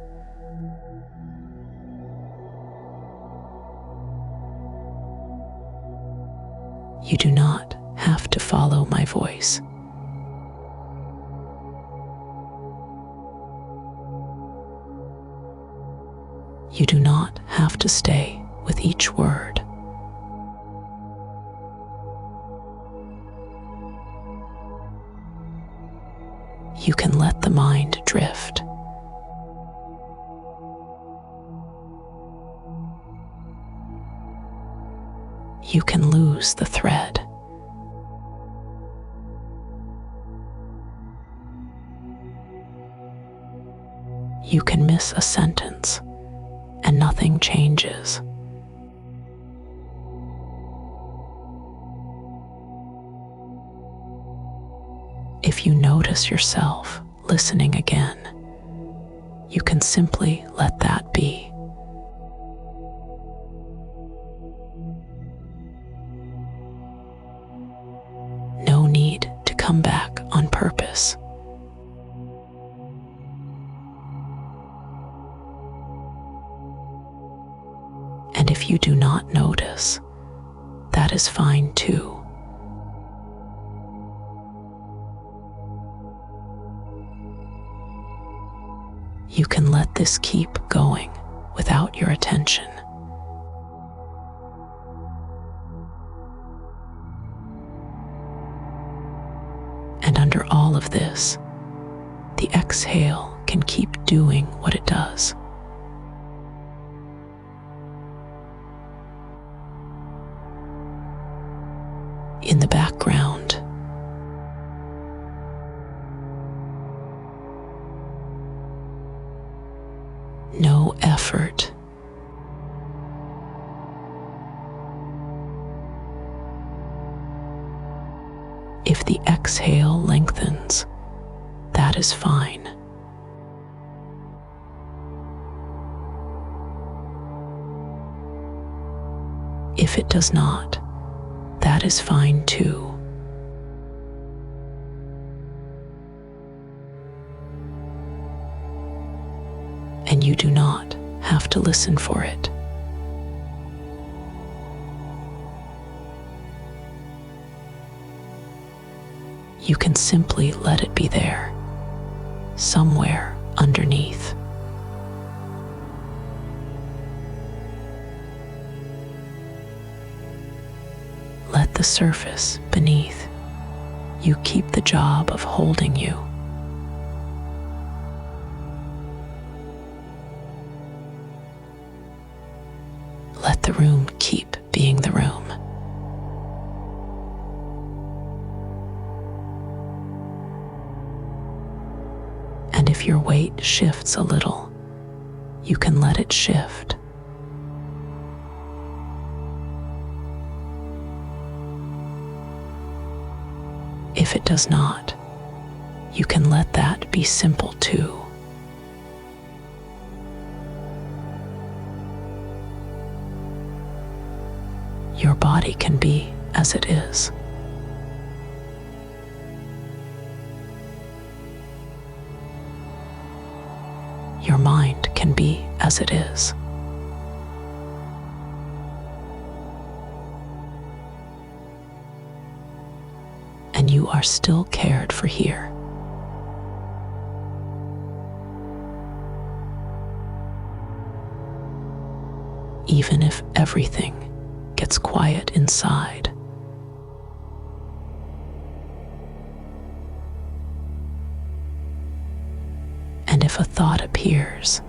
You do not have to follow my voice. You do not have to stay with each word. You can let the mind drift. You can lose the thread. You can miss a sentence and nothing changes. If you notice yourself listening again, you can simply let that be. No need to come back on purpose. And if you do not notice, that is fine too. You can let this keep going without your attention. And under all of this, the exhale can keep doing what it does. In the background, no effort. If the exhale lengthens, that is fine. If it does not, that is fine too. And you do not have to listen for it. You can simply let it be there, somewhere underneath. Let the surface beneath you keep the job of holding you. Let the room keep being the room. And if your weight shifts a little, you can let it shift. If it does not, you can let that be simple too. Your body can be as it is. Your mind can be as it is. And you are still cared for here. Even if everything gets quiet inside. And if a thought appears,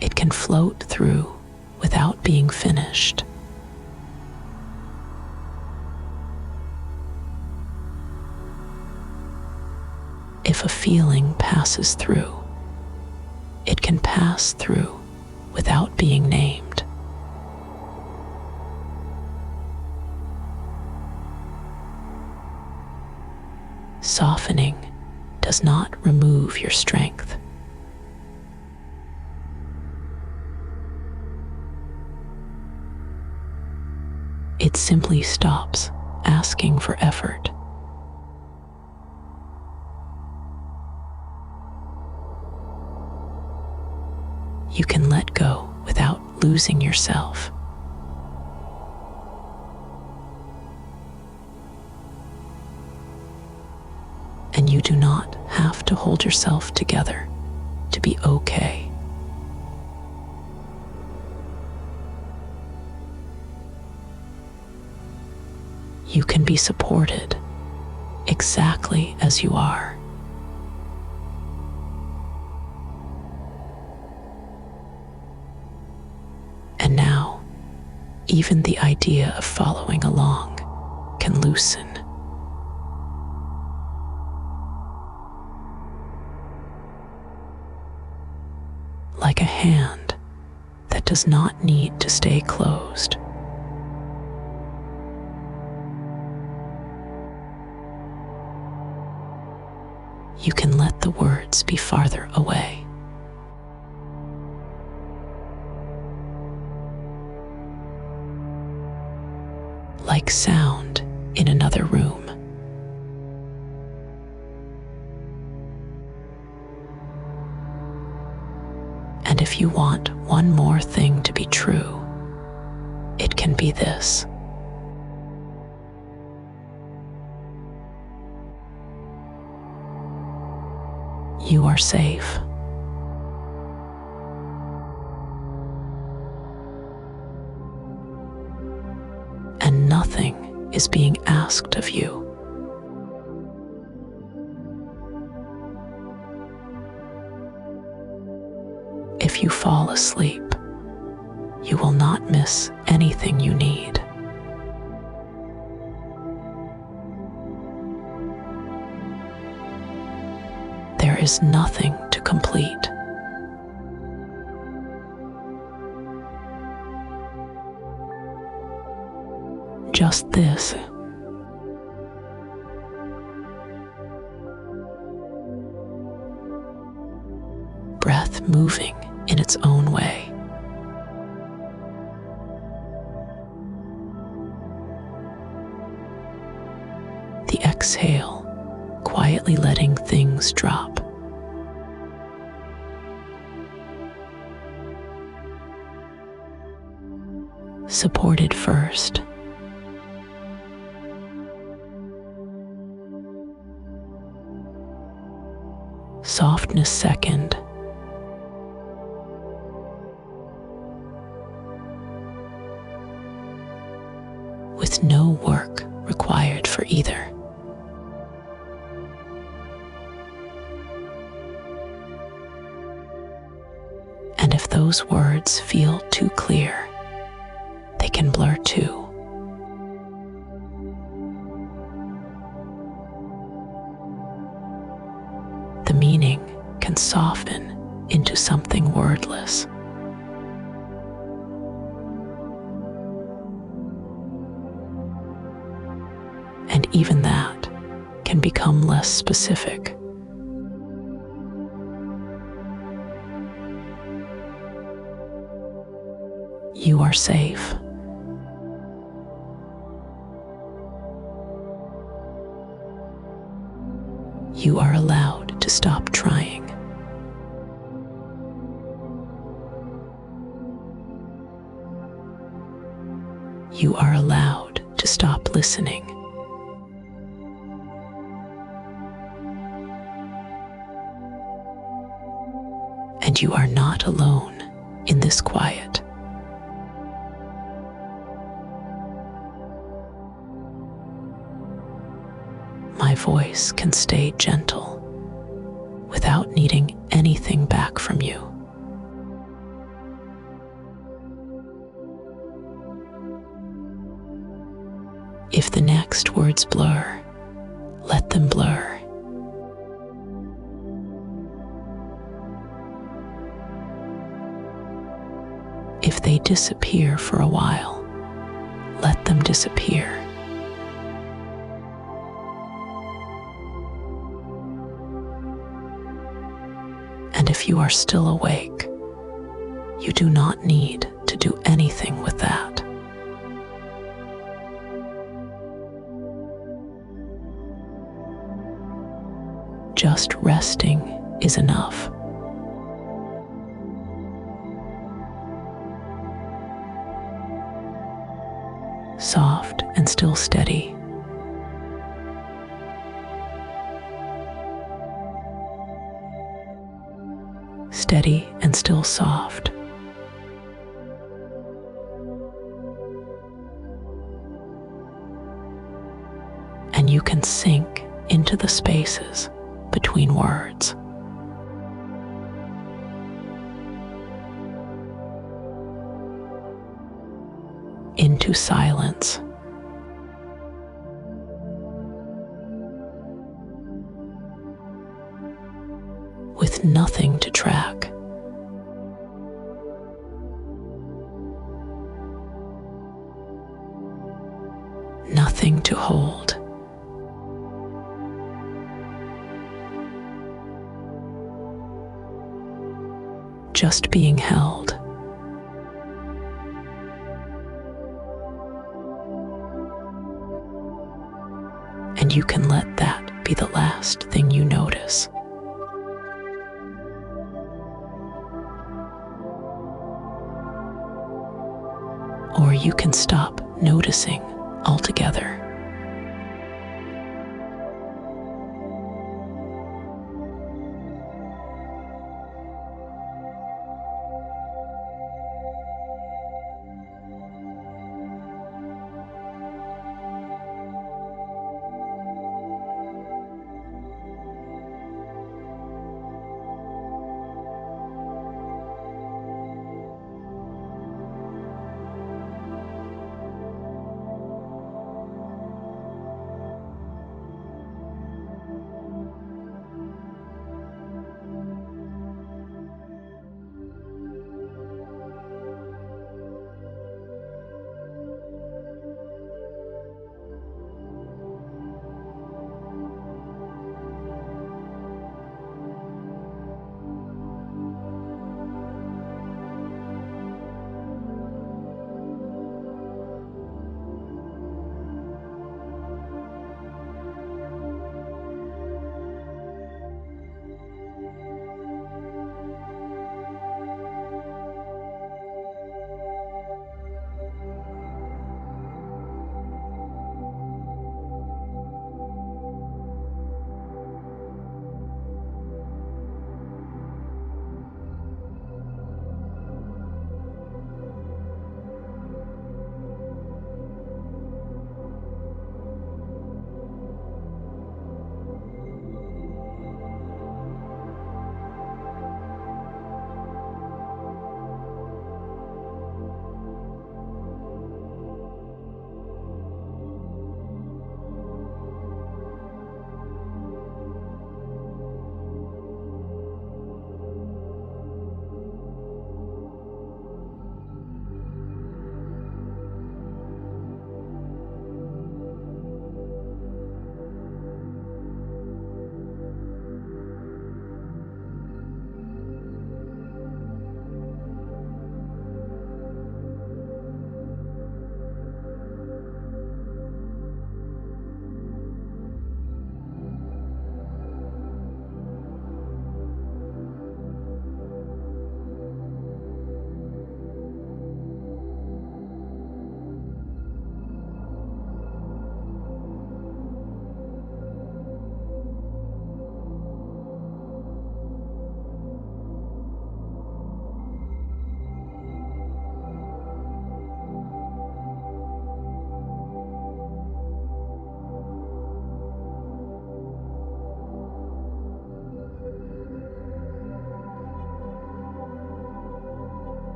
it can float through without being finished. If a feeling passes through, it can pass through without being named. Softening does not remove your strength. It simply stops asking for effort. You can let go without losing yourself. And you do not have to hold yourself together to be okay. You can be supported exactly as you are. And now, even the idea of following along can loosen. Like a hand that does not need to stay closed. You can let the words be farther away. Like sound in another room. And if you want one more thing to be true, it can be this. You are safe. And nothing is being asked of you. If you fall asleep, you will not miss anything you need. There is nothing to complete. Just this. Breath moving in its own way. The exhale, quietly letting things drop. Supported first. Softness second. With no work required for either. And if those words feel too clear, they can blur too. The meaning can soften into something wordless. And even that can become less specific. You are safe. You are allowed to stop trying. You are allowed to stop listening. And you are not alone in this quiet. My voice can stay gentle without needing anything back from you. If the next words blur, let them blur. If they disappear for a while, let them disappear. And if you are still awake, you do not need to do anything with that. Just resting is enough. still steady. Steady and still soft. And you can sink into the spaces between words. Into silence. With nothing to track. Nothing to hold. Just being held. And you can let that be the last thing you notice. Or you can stop noticing altogether.